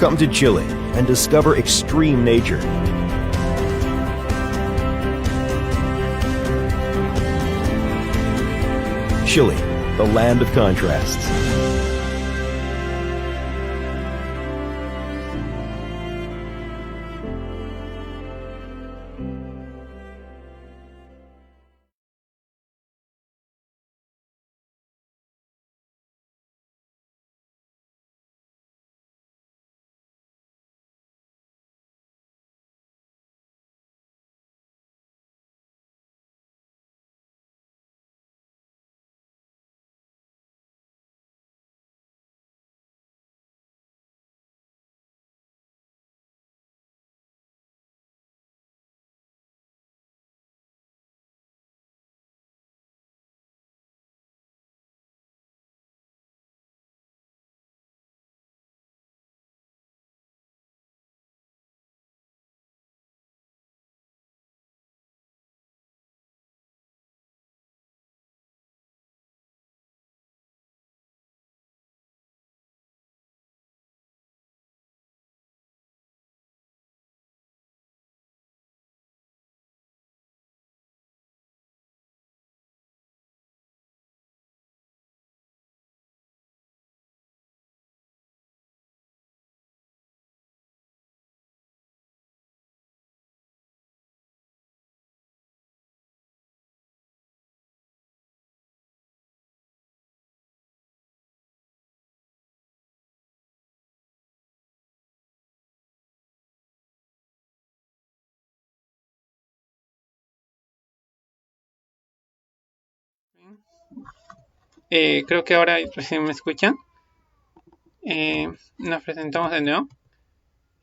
Come to Chile and discover extreme nature. Chile, the land of contrasts. Creo que ahora recién me escuchan. Nos presentamos de nuevo.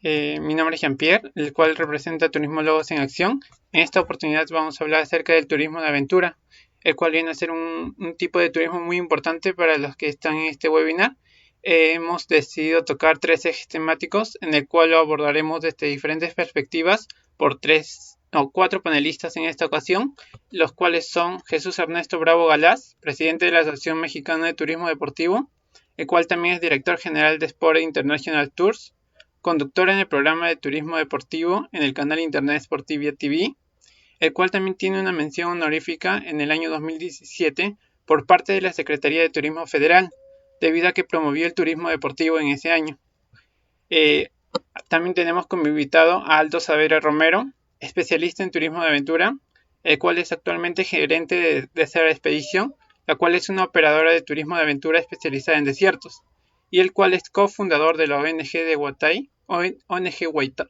Mi nombre es Jean-Pierre, el cual representa Turismo Logos en Acción. En esta oportunidad vamos a hablar acerca del turismo de aventura, el cual viene a ser un tipo de turismo muy importante para los que están en este webinar. Hemos decidido tocar 3 ejes temáticos, en el cual lo abordaremos desde diferentes perspectivas por 4 panelistas en esta ocasión, los cuales son Jesús Ernesto Bravo Galaz, presidente de la Asociación Mexicana de Turismo Deportivo, el cual también es director general de Sport International Tours, conductor en el programa de turismo deportivo en el canal Internet Sportivia TV, el cual también tiene una mención honorífica en el año 2017 por parte de la Secretaría de Turismo Federal, debido a que promovió el turismo deportivo en ese año. También tenemos como invitado a Aldo Saavedra Romero, especialista en turismo de aventura, el cual es actualmente gerente de Serra Expedition, la cual es una operadora de turismo de aventura especializada en desiertos, y el cual es cofundador de la ONG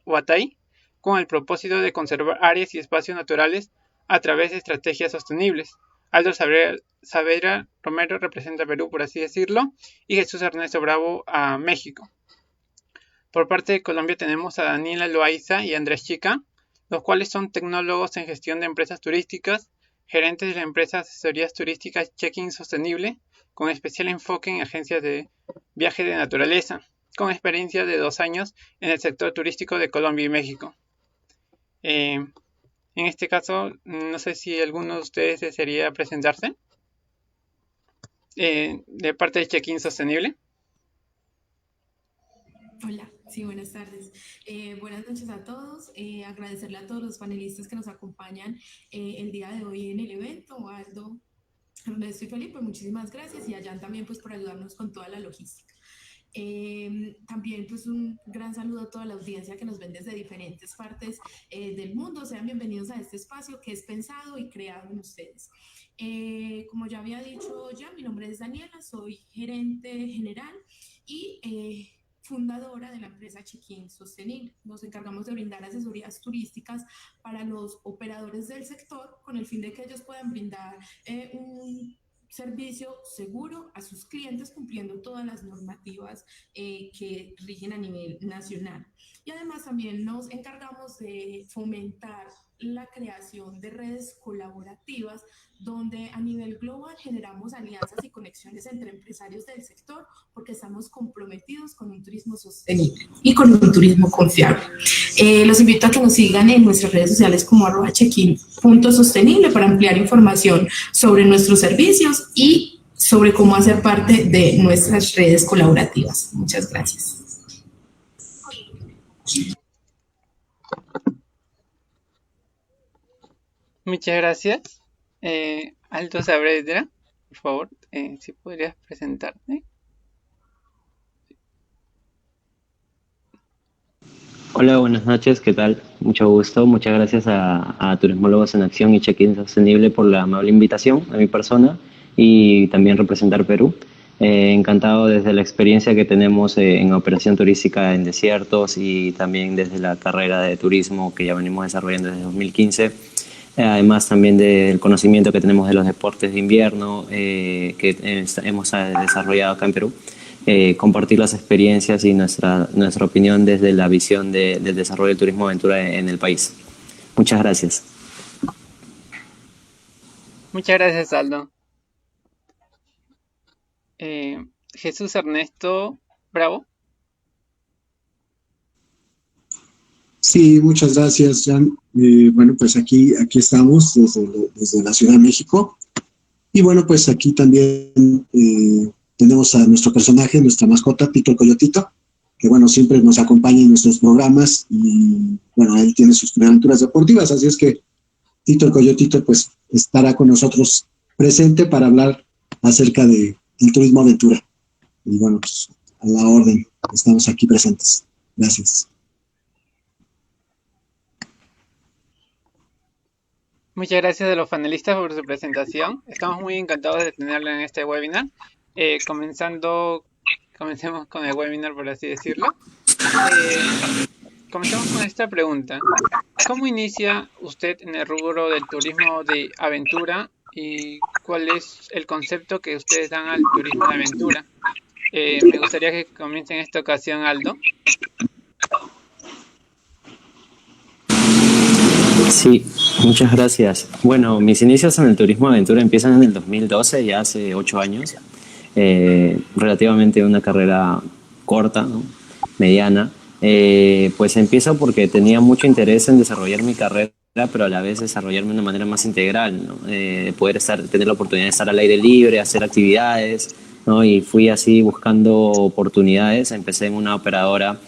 Huatay, con el propósito de conservar áreas y espacios naturales a través de estrategias sostenibles. Aldo Saavedra Romero representa a Perú, por así decirlo, y Jesús Ernesto Bravo a México. Por parte de Colombia tenemos a Daniela Loaiza y Andrés Chica, los cuales son tecnólogos en gestión de empresas turísticas, gerentes de la empresa Asesorías Turísticas Check-in Sostenible, con especial enfoque en agencias de viaje de naturaleza, con experiencia de 2 años en el sector turístico de Colombia y México. En este caso, no sé si alguno de ustedes desearía presentarse de parte de Check-in Sostenible. Hola, sí, buenas tardes. Buenas noches a todos. Agradecerle a todos los panelistas que nos acompañan el día de hoy en el evento. Aldo, Ernesto y Felipe, muchísimas gracias, y a Jan también pues por ayudarnos con toda la logística. También pues un gran saludo a toda la audiencia que nos ven desde diferentes partes del mundo. Sean bienvenidos a este espacio que es pensado y creado en ustedes. Como ya había dicho Jan, mi nombre es Daniela, soy gerente general y fundadora de la empresa Check-in Sostenible. Nos encargamos de brindar asesorías turísticas para los operadores del sector con el fin de que ellos puedan brindar un servicio seguro a sus clientes cumpliendo todas las normativas que rigen a nivel nacional. Y además también nos encargamos de fomentar la creación de redes colaborativas donde a nivel global generamos alianzas y conexiones entre empresarios del sector porque estamos comprometidos con un turismo sostenible y con un turismo confiable. Los invito a que nos sigan en nuestras redes sociales como @check-in.sostenible para ampliar información sobre nuestros servicios y sobre cómo hacer parte de nuestras redes colaborativas. Muchas gracias. Muchas gracias. Aldo Saavedra, por favor, si podrías presentarte. Hola, buenas noches, ¿qué tal? Mucho gusto, muchas gracias a Turismólogos en Acción y Check-in Sostenible por la amable invitación a mi persona y también representar Perú. Encantado desde la experiencia que tenemos en operación turística en desiertos y también desde la carrera de turismo que ya venimos desarrollando desde 2015. Además también del conocimiento que tenemos de los deportes de invierno que hemos desarrollado acá en Perú. Compartir las experiencias y nuestra opinión desde la visión del desarrollo del turismo aventura en el país. Muchas gracias. Muchas gracias, Aldo. Jesús Ernesto Bravo. Sí, muchas gracias, Jan. Bueno, pues aquí estamos desde la Ciudad de México. Y bueno, pues aquí también tenemos a nuestro personaje, nuestra mascota, Tito el Coyotito, que bueno, siempre nos acompaña en nuestros programas y bueno, él tiene sus aventuras deportivas, así es que Tito el Coyotito pues estará con nosotros presente para hablar acerca del turismo aventura. Y bueno, pues a la orden, estamos aquí presentes. Gracias. Muchas gracias a los panelistas por su presentación. Estamos muy encantados de tenerlo en este webinar. Comencemos con el webinar, por así decirlo. Comenzamos con esta pregunta. ¿Cómo inicia usted en el rubro del turismo de aventura y cuál es el concepto que ustedes dan al turismo de aventura? Me gustaría que comience en esta ocasión, Aldo. Sí, muchas gracias. Bueno, mis inicios en el turismo de aventura empiezan en el 2012, ya hace 8 años. Relativamente una carrera corta, ¿no? Mediana. Pues empiezo porque tenía mucho interés en desarrollar mi carrera, pero a la vez desarrollarme de una manera más integral, ¿no? Poder tener la oportunidad de estar al aire libre, hacer actividades, ¿no? Y fui así buscando oportunidades. Empecé en una operadora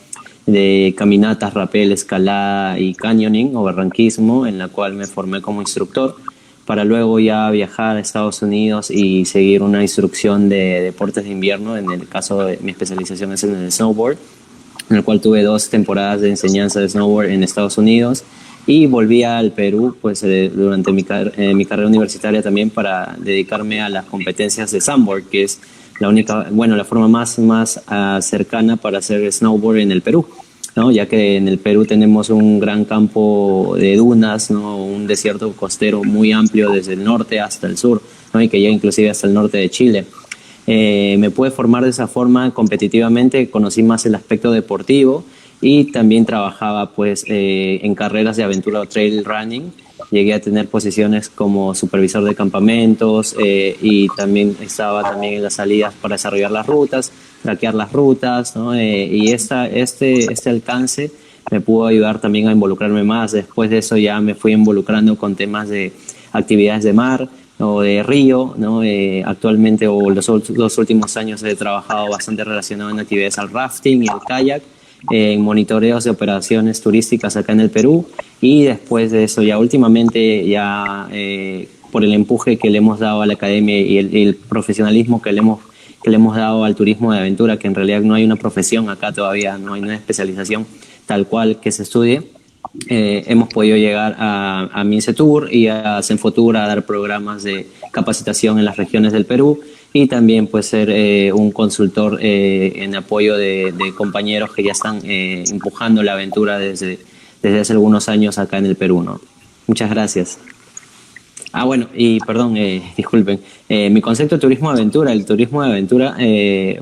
de caminatas, rappel, escalada y canyoning o barranquismo, en la cual me formé como instructor, para luego ya viajar a Estados Unidos y seguir una instrucción de deportes de invierno. En el caso de mi especialización es en el snowboard, en el cual tuve 2 temporadas de enseñanza de snowboard en Estados Unidos y volví al Perú pues, durante mi carrera universitaria también para dedicarme a las competencias de sandboard, que es la forma más cercana para hacer snowboard en el Perú, ¿no? Ya que en el Perú tenemos un gran campo de dunas, ¿no? Un desierto costero muy amplio desde el norte hasta el sur, ¿no? Y que llega inclusive hasta el norte de Chile. Me pude formar de esa forma competitivamente, conocí más el aspecto deportivo y también trabajaba pues, en carreras de aventura o trail running. Llegué a tener posiciones como supervisor de campamentos y también estaba en las salidas para desarrollar las rutas, traquear las rutas, ¿no? Y este alcance me pudo ayudar también a involucrarme más. Después de eso ya me fui involucrando con temas de actividades de mar o de río, ¿no? Actualmente o los 2 últimos años he trabajado bastante relacionado en actividades al rafting y al kayak, en monitoreos de operaciones turísticas acá en el Perú, y después de eso ya últimamente por el empuje que le hemos dado a la academia y el profesionalismo que le hemos dado al turismo de aventura, que en realidad no hay una profesión acá todavía, no hay una especialización tal cual que se estudie, hemos podido llegar a Mincetur y a Senfotur a dar programas de capacitación en las regiones del Perú y también pues ser un consultor en apoyo de compañeros que ya están empujando la aventura desde hace algunos años acá en el Perú, ¿no? Muchas gracias. Bueno, y perdón, disculpen, mi concepto de turismo de aventura, el turismo de aventura,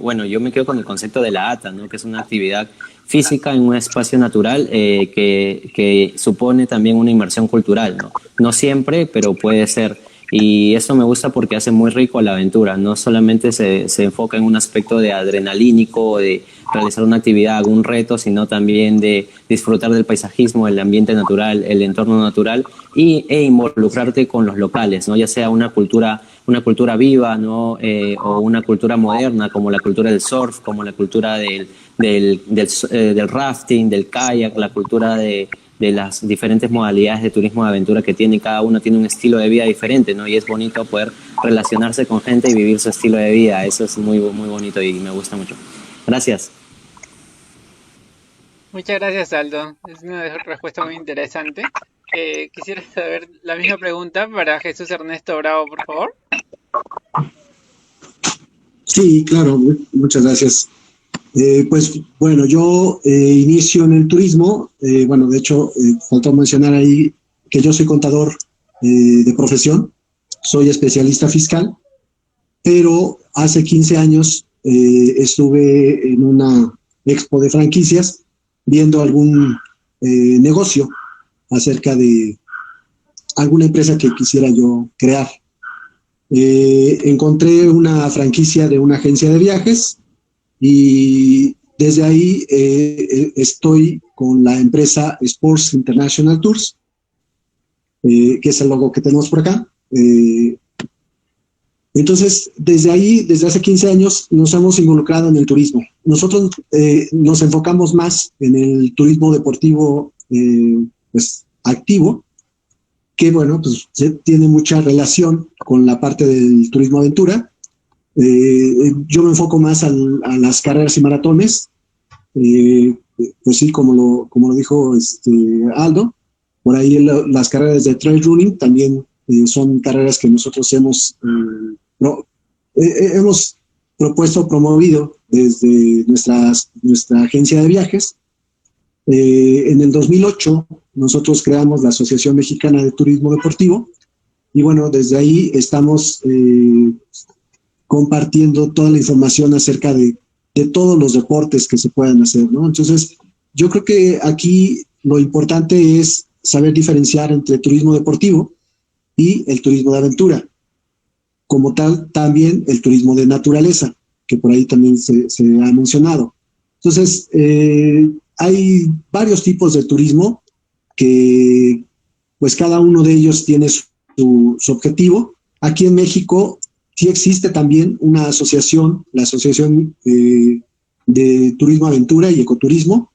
bueno, yo me quedo con el concepto de la ATA, ¿no? Que es una actividad física en un espacio natural que supone también una inmersión cultural, ¿no? No siempre, pero puede ser. Y eso me gusta porque hace muy rico a la aventura. No solamente se enfoca en un aspecto de adrenalínico, de realizar una actividad, algún reto, sino también de disfrutar del paisajismo, el ambiente natural, el entorno natural e involucrarte con los locales, ¿no? Ya sea una cultura una cultura viva, ¿no? O una cultura moderna, como la cultura del surf, como la cultura del rafting, del kayak, la cultura de las diferentes modalidades de turismo de aventura que tiene. Cada uno tiene un estilo de vida diferente, ¿no? Y es bonito poder relacionarse con gente y vivir su estilo de vida. Eso es muy, muy bonito y me gusta mucho. Gracias. Muchas gracias, Aldo. Es una respuesta muy interesante. Quisiera saber la misma pregunta para Jesús Ernesto Bravo, por favor. Sí, claro, muchas gracias. Pues bueno, yo inicio en el turismo. Bueno, de hecho, faltó mencionar ahí que yo soy contador de profesión, soy especialista fiscal, pero hace 15 años estuve en una expo de franquicias viendo algún negocio acerca de alguna empresa que quisiera yo crear. Encontré una franquicia de una agencia de viajes y desde ahí estoy con la empresa Sports International Tours, que es el logo que tenemos por acá. Entonces, desde ahí, desde hace 15 años, nos hemos involucrado en el turismo. Nosotros nos enfocamos más en el turismo deportivo pues, activo, que bueno, pues tiene mucha relación con la parte del turismo aventura. Yo me enfoco más a las carreras y maratones. Pues sí, como lo dijo Aldo, por ahí las carreras de trail running también son carreras que nosotros hemos promovido desde nuestra agencia de viajes. En el 2008 nosotros creamos la Asociación Mexicana de Turismo Deportivo y bueno, desde ahí estamos compartiendo toda la información acerca de todos los deportes que se puedan hacer, ¿no? Entonces, yo creo que aquí lo importante es saber diferenciar entre turismo deportivo y el turismo de aventura. Como tal, también el turismo de naturaleza, que por ahí también se ha mencionado. Entonces, hay varios tipos de turismo que, pues, cada uno de ellos tiene su objetivo. Aquí en México sí existe también una asociación, la Asociación de Turismo Aventura y Ecoturismo,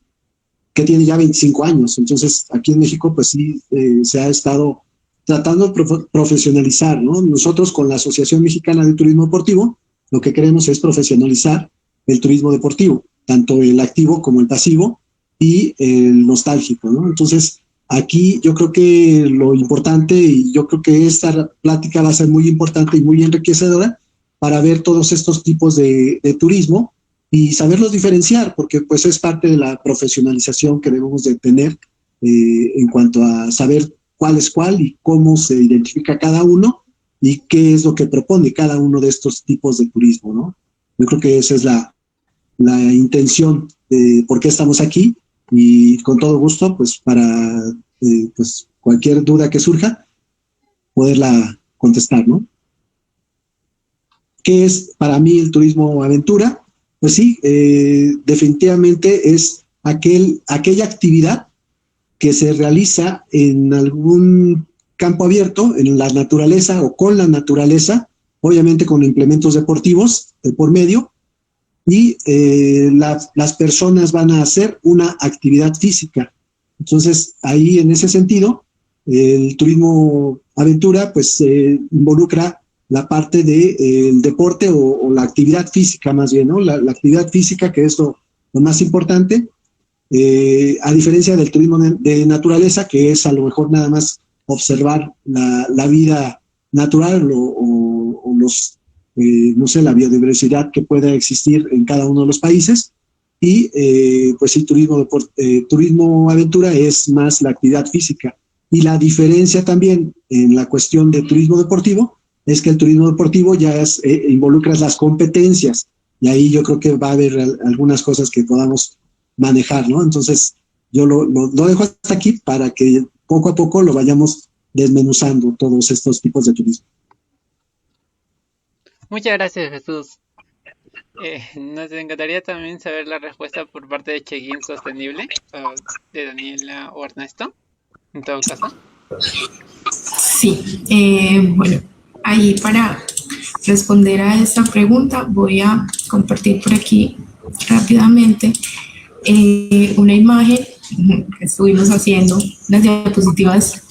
que tiene ya 25 años. Entonces, aquí en México, pues sí, se ha estado tratando de profesionalizar, ¿no? Nosotros con la Asociación Mexicana de Turismo Deportivo, lo que queremos es profesionalizar el turismo deportivo, tanto el activo como el pasivo y el nostálgico, ¿no? Entonces, aquí yo creo que lo importante, y yo creo que esta plática va a ser muy importante y muy enriquecedora para ver todos estos tipos de turismo y saberlos diferenciar, porque pues es parte de la profesionalización que debemos de tener en cuanto a saber cuál es cuál y cómo se identifica cada uno y qué es lo que propone cada uno de estos tipos de turismo, ¿no? Yo creo que esa es la intención de por qué estamos aquí y con todo gusto, pues para pues, cualquier duda que surja, poderla contestar, ¿no? ¿Qué es para mí el turismo aventura? Pues sí, definitivamente es aquella actividad que se realiza en algún campo abierto, en la naturaleza o con la naturaleza, obviamente con implementos deportivos por medio, y las personas van a hacer una actividad física. Entonces, ahí en ese sentido, el turismo aventura pues involucra la parte del deporte o la actividad física más bien, ¿no? La actividad física, que es lo más importante, a diferencia del turismo de naturaleza, que es a lo mejor nada más observar la vida natural o los, no sé, la biodiversidad que pueda existir en cada uno de los países. Y pues sí, turismo aventura es más la actividad física. Y la diferencia también en la cuestión de turismo deportivo es que el turismo deportivo ya involucra las competencias. Y ahí yo creo que va a haber algunas cosas que podamos manejar, ¿no? Entonces, yo lo dejo hasta aquí para que poco a poco lo vayamos desmenuzando todos estos tipos de turismo. Muchas gracias, Jesús. Nos encantaría también saber la respuesta por parte de Check-in Sostenible, o de Daniela o Ernesto, en todo caso. Sí, bueno, ahí para responder a esta pregunta, voy a compartir por aquí rápidamente una imagen que estuvimos haciendo, unas diapositivas,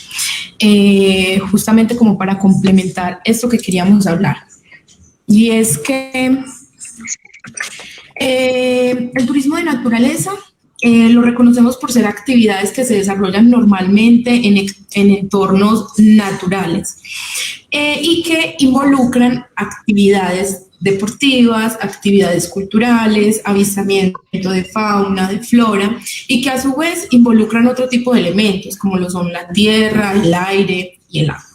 justamente como para complementar esto que queríamos hablar. Y es que el turismo de naturaleza lo reconocemos por ser actividades que se desarrollan normalmente en entornos naturales y que involucran actividades deportivas, actividades culturales, avistamiento de fauna, de flora, y que a su vez involucran otro tipo de elementos, como lo son la tierra, el aire y el agua.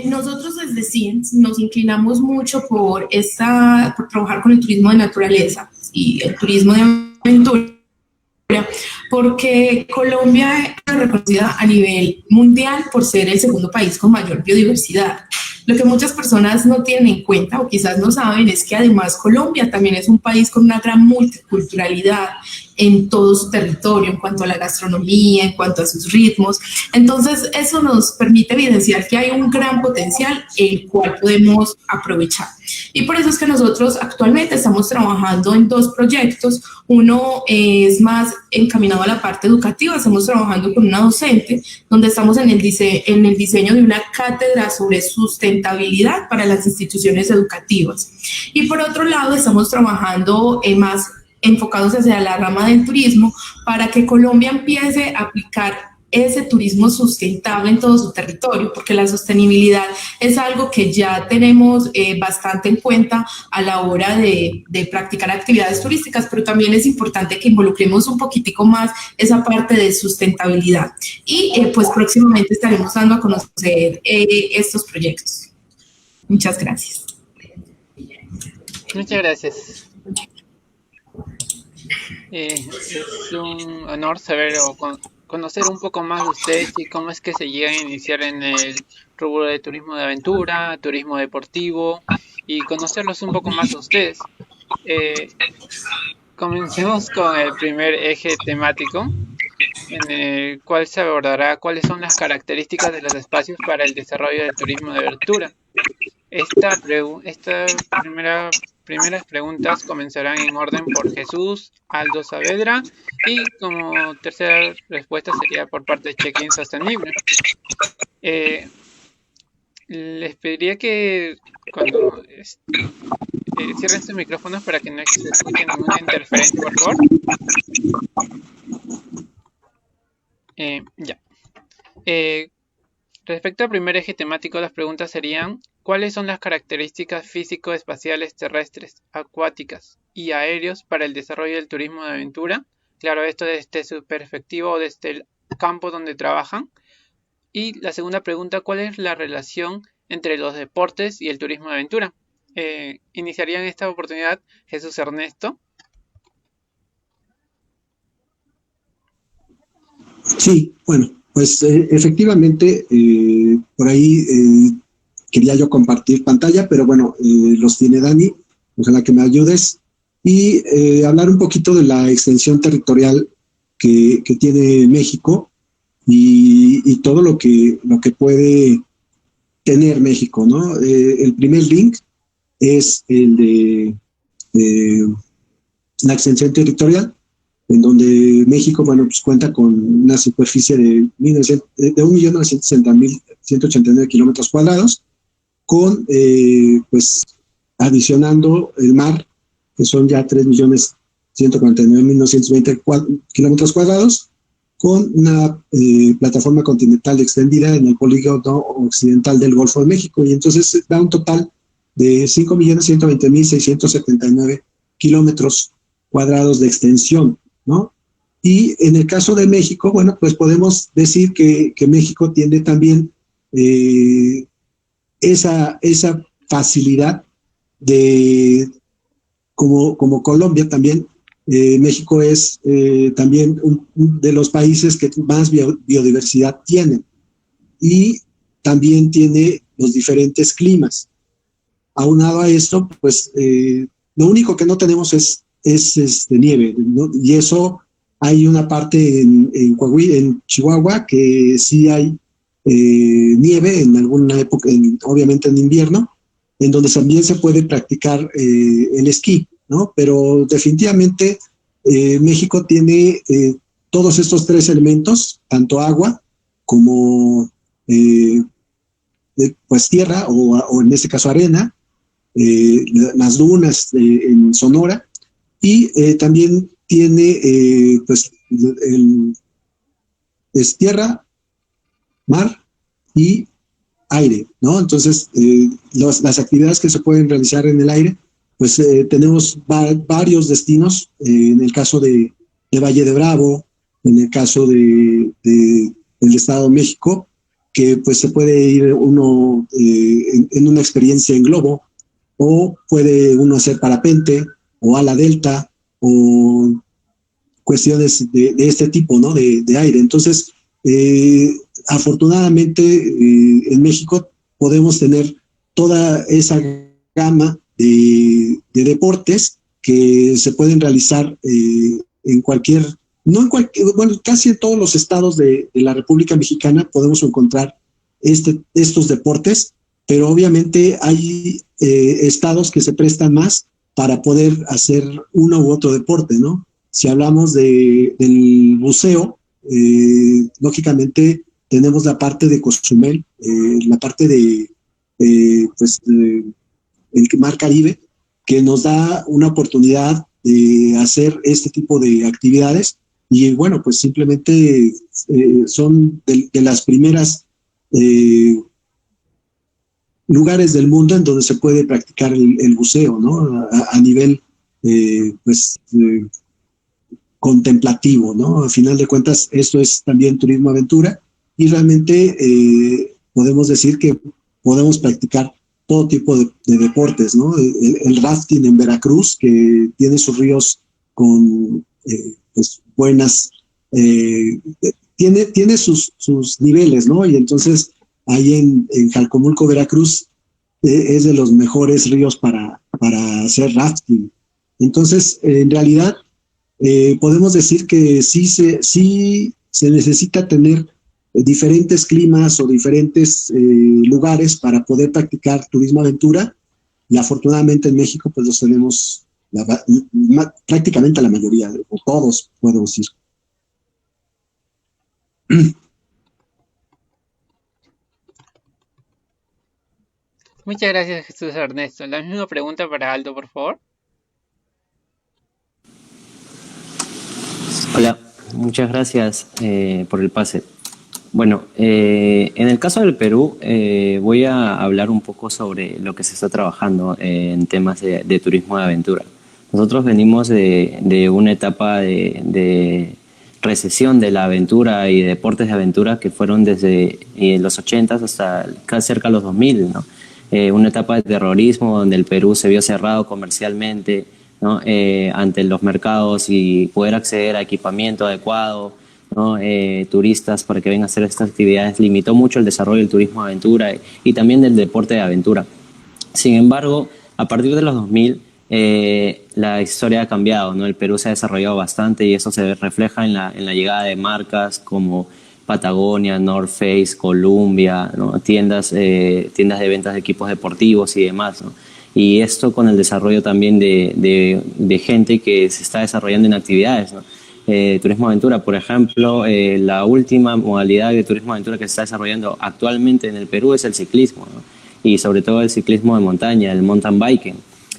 Nosotros desde CIENS nos inclinamos mucho por trabajar con el turismo de naturaleza y el turismo de aventura, porque Colombia es reconocida a nivel mundial por ser el segundo país con mayor biodiversidad. Lo que muchas personas no tienen en cuenta o quizás no saben es que además Colombia también es un país con una gran multiculturalidad en todo su territorio, en cuanto a la gastronomía, en cuanto a sus ritmos. Entonces, eso nos permite evidenciar que hay un gran potencial el cual podemos aprovechar. Y por eso es que nosotros actualmente estamos trabajando en dos proyectos. Uno es más encaminado a la parte educativa, estamos trabajando con una docente, donde estamos en el diseño de una cátedra sobre sustentabilidad para las instituciones educativas. Y por otro lado, estamos trabajando más enfocados hacia la rama del turismo para que Colombia empiece a aplicar ese turismo sustentable en todo su territorio, porque la sostenibilidad es algo que ya tenemos bastante en cuenta a la hora de practicar actividades turísticas, pero también es importante que involucremos un poquitico más esa parte de sustentabilidad. Y pues próximamente estaremos dando a conocer estos proyectos. Muchas gracias. Muchas gracias. Es un honor saber o conocer un poco más de ustedes y cómo es que se llega a iniciar en el rubro de turismo de aventura, turismo deportivo, y conocerlos un poco más a ustedes. Comencemos con el primer eje temático, en el cual se abordará cuáles son las características de los espacios para el desarrollo del turismo de aventura. Estas primeras preguntas comenzarán en orden por Jesús Aldo Saavedra, y como tercera respuesta sería por parte de Check-in Sostenible. Les pediría que cuando cierren sus micrófonos para que no se escuche ninguna interferencia, por favor. Ya. Respecto al primer eje temático, las preguntas serían: ¿cuáles son las características físico-espaciales terrestres, acuáticas y aéreos para el desarrollo del turismo de aventura? Claro, esto desde su perspectiva o desde el campo donde trabajan. Y la segunda pregunta: ¿cuál es la relación entre los deportes y el turismo de aventura? Iniciaría en esta oportunidad Jesús Ernesto. Sí, bueno, pues efectivamente, por ahí quería yo compartir pantalla, pero bueno, los tiene Dani, ojalá que me ayudes, y hablar un poquito de la extensión territorial que tiene México y todo lo que puede tener México, ¿no? El primer link es el de la extensión territorial, en donde México, bueno, pues cuenta con una superficie de 1.960.189 kilómetros cuadrados, con, pues, adicionando el mar, que son ya 3.149.920 kilómetros cuadrados, con una plataforma continental extendida en el polígono occidental del Golfo de México, y entonces da un total de 5.120.679 kilómetros cuadrados de extensión, ¿no? Y en el caso de México, bueno, pues podemos decir que México tiene también esa facilidad de, como Colombia también, México es también un de los países que más biodiversidad tienen, y también tiene los diferentes climas. Aunado a esto, pues lo único que no tenemos es nieve, ¿no? Y eso hay una parte en Coahuila, en Chihuahua, que sí hay nieve en alguna época, obviamente en invierno, en donde también se puede practicar el esquí, ¿no? Pero definitivamente México tiene todos estos tres elementos, tanto agua como pues tierra o en este caso arena, las dunas en Sonora, y también tiene pues es tierra, mar y aire, ¿no? Entonces, las actividades que se pueden realizar en el aire, pues tenemos varios destinos, en el caso de Valle de Bravo, en el caso del Estado de México, que pues se puede ir uno en una experiencia en globo, o puede uno hacer parapente, o ala delta, o cuestiones de este tipo, ¿no? De aire. Entonces, afortunadamente, en México podemos tener toda esa gama de deportes que se pueden realizar en cualquier, no en cualquier, bueno, casi en todos los estados de la República Mexicana podemos encontrar estos deportes, pero obviamente hay estados que se prestan más para poder hacer uno u otro deporte, ¿no? Si hablamos del buceo, lógicamente tenemos la parte de Cozumel, la parte de el Mar Caribe, que nos da una oportunidad de hacer este tipo de actividades, y bueno, pues simplemente son de las primeras lugares del mundo en donde se puede practicar el buceo, ¿no? A nivel contemplativo, ¿no? A final de cuentas, esto es también turismo aventura, y realmente podemos decir que podemos practicar todo tipo de deportes, ¿no? El rafting en Veracruz, que tiene sus ríos con pues buenas, tiene sus niveles, ¿no? Y entonces ahí en Jalcomulco, Veracruz, es de los mejores ríos para hacer rafting. Entonces, en realidad, podemos decir que sí se necesita tener diferentes climas o diferentes lugares para poder practicar turismo aventura, y afortunadamente en México pues los tenemos prácticamente la mayoría, o todos, puedo decir. Muchas gracias, Jesús Ernesto. La misma pregunta para Aldo, por favor. Hola, muchas gracias por el pase. Bueno, en el caso del Perú, voy a hablar un poco sobre lo que se está trabajando en temas de turismo de aventura. Nosotros venimos de una etapa de recesión de la aventura y deportes de aventura que fueron desde los 80 hasta casi cerca de los 2000, ¿no? Una etapa de terrorismo donde el Perú se vio cerrado comercialmente, ¿no? Ante los mercados, y poder acceder a equipamiento adecuado, ¿no? Turistas para que vengan a hacer estas actividades limitó mucho el desarrollo del turismo de aventura y también del deporte de aventura. Sin embargo, a partir de los 2000 la historia ha cambiado, ¿no? El Perú se ha desarrollado bastante, y eso se refleja en la llegada de marcas como Patagonia, North Face, Columbia, ¿no? Tiendas de ventas de equipos deportivos y demás, ¿no? Y esto con el desarrollo también de gente que se está desarrollando en actividades, ¿no? Turismo aventura, por ejemplo, la última modalidad de turismo aventura que se está desarrollando actualmente en el Perú es el ciclismo, ¿no? Y sobre todo el ciclismo de montaña, el mountain biking.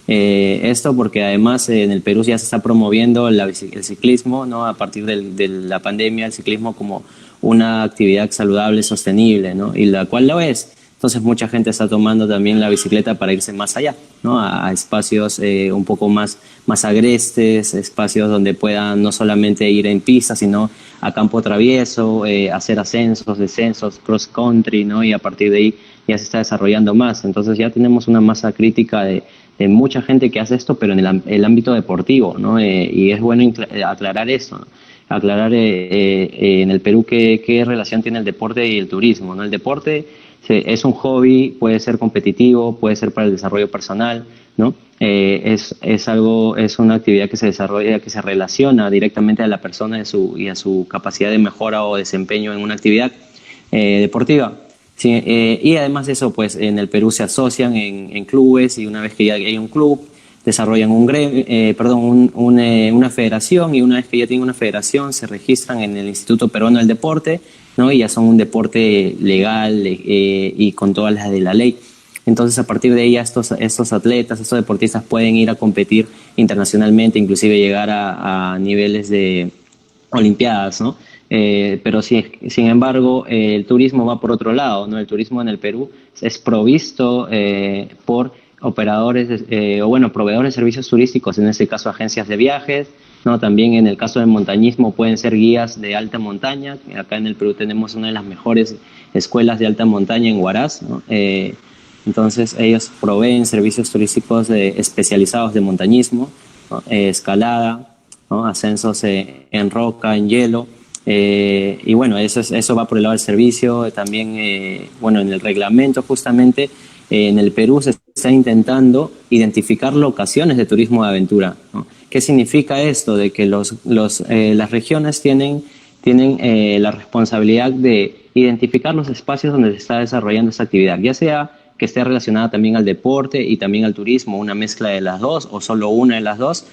Esto porque además en el Perú ya se está promoviendo el ciclismo, ¿no? A partir de la pandemia, el ciclismo como una actividad saludable, sostenible, ¿no? Y la cual lo es. Entonces mucha gente está tomando también la bicicleta para irse más allá, ¿no? A espacios un poco más agrestes, espacios donde puedan no solamente ir en pista, sino a campo travieso, hacer ascensos, descensos, cross country, ¿no? Y a partir de ahí ya se está desarrollando más. Entonces ya tenemos una masa crítica de mucha gente que hace esto, pero en el ámbito deportivo, ¿no? Y es bueno aclarar eso, ¿no? Aclarar en el Perú qué relación tiene el deporte y el turismo, ¿no? El deporte es un hobby, puede ser competitivo, puede ser para el desarrollo personal, ¿no? Es una actividad que se desarrolla, que se relaciona directamente a la persona y a su capacidad de mejora o desempeño en una actividad deportiva. Sí, y además de eso, pues en el Perú se asocian en clubes y una vez que ya hay un club, desarrollan un gremio, una federación y una vez que ya tienen una federación se registran en el Instituto Peruano del Deporte, ¿no? Y ya son un deporte legal y con todas las de la ley. Entonces, a partir de ahí, estos atletas, estos deportistas pueden ir a competir internacionalmente, inclusive llegar a niveles de olimpiadas, ¿no? Pero sin embargo, el turismo va por otro lado, ¿no? El turismo en el Perú es provisto por operadores, proveedores de servicios turísticos, en este caso agencias de viajes, ¿no? También en el caso del montañismo pueden ser guías de alta montaña. Acá en el Perú tenemos una de las mejores escuelas de alta montaña en Huaraz, ¿no? Entonces ellos proveen servicios turísticos especializados de montañismo, ¿no? Escalada, ¿no? Ascensos en roca, en hielo. Y bueno, eso va por el lado del servicio. También, en el reglamento justamente, en el Perú se está intentando identificar locaciones de turismo de aventura, ¿no? ¿Qué significa esto? De que las regiones tienen la responsabilidad de identificar los espacios donde se está desarrollando esta actividad, ya sea que esté relacionada también al deporte y también al turismo, una mezcla de las dos o solo una de las dos.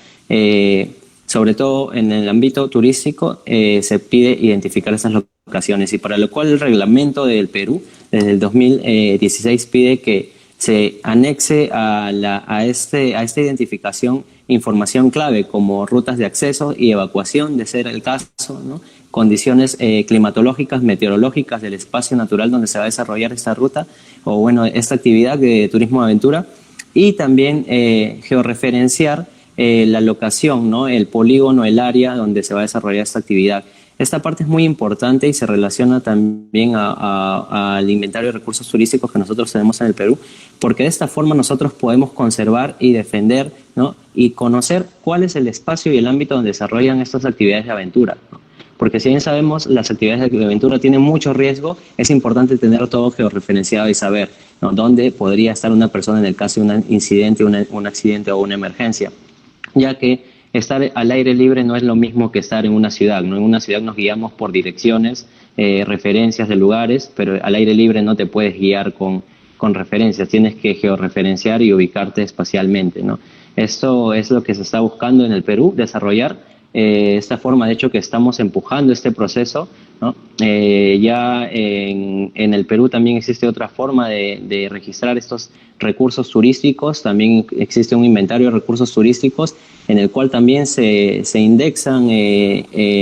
Sobre todo en el ámbito turístico se pide identificar esas locaciones y para lo cual el reglamento del Perú desde el 2016 pide que se anexe a esta identificación información clave como rutas de acceso y evacuación, de ser el caso, ¿no? Condiciones climatológicas, meteorológicas del espacio natural donde se va a desarrollar esta ruta o esta actividad de turismo de aventura y también georreferenciar la locación, ¿no? El polígono, el área donde se va a desarrollar esta actividad. Esta parte es muy importante y se relaciona también al inventario de recursos turísticos que nosotros tenemos en el Perú, porque de esta forma nosotros podemos conservar y defender, ¿no? Y conocer cuál es el espacio y el ámbito donde desarrollan estas actividades de aventura, ¿no? Porque si bien sabemos las actividades de aventura tienen mucho riesgo, es importante tener todo georreferenciado y saber, ¿no? Dónde podría estar una persona en el caso de un incidente, un accidente o una emergencia, ya que estar al aire libre no es lo mismo que estar en una ciudad, ¿no? En una ciudad nos guiamos por direcciones, referencias de lugares, pero al aire libre no te puedes guiar con referencias, tienes que georreferenciar y ubicarte espacialmente, ¿no? Esto es lo que se está buscando en el Perú, desarrollar esta forma, de hecho que estamos empujando este proceso, ¿no? Ya en el Perú también existe otra forma de registrar estos recursos turísticos, también existe un inventario de recursos turísticos en el cual también se indexan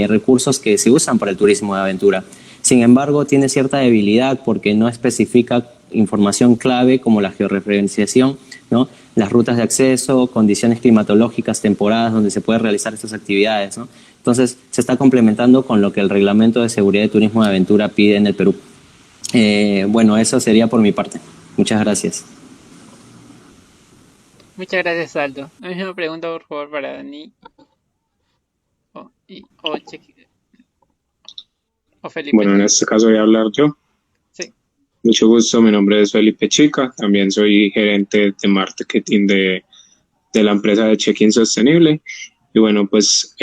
recursos que se usan para el turismo de aventura. Sin embargo, tiene cierta debilidad porque no especifica información clave como la georreferenciación, ¿no? Las rutas de acceso, condiciones climatológicas, temporadas donde se puede realizar estas actividades, ¿no? Entonces, se está complementando con lo que el Reglamento de Seguridad de Turismo de Aventura pide en el Perú. Eso sería por mi parte. Muchas gracias. Muchas gracias, Aldo. La misma pregunta, por favor, para Dani o Felipe. Bueno, en este caso voy a hablar yo. Sí. Mucho gusto, mi nombre es Felipe Chica, también soy gerente de marketing de la empresa de Check-in Sostenible. Y bueno, pues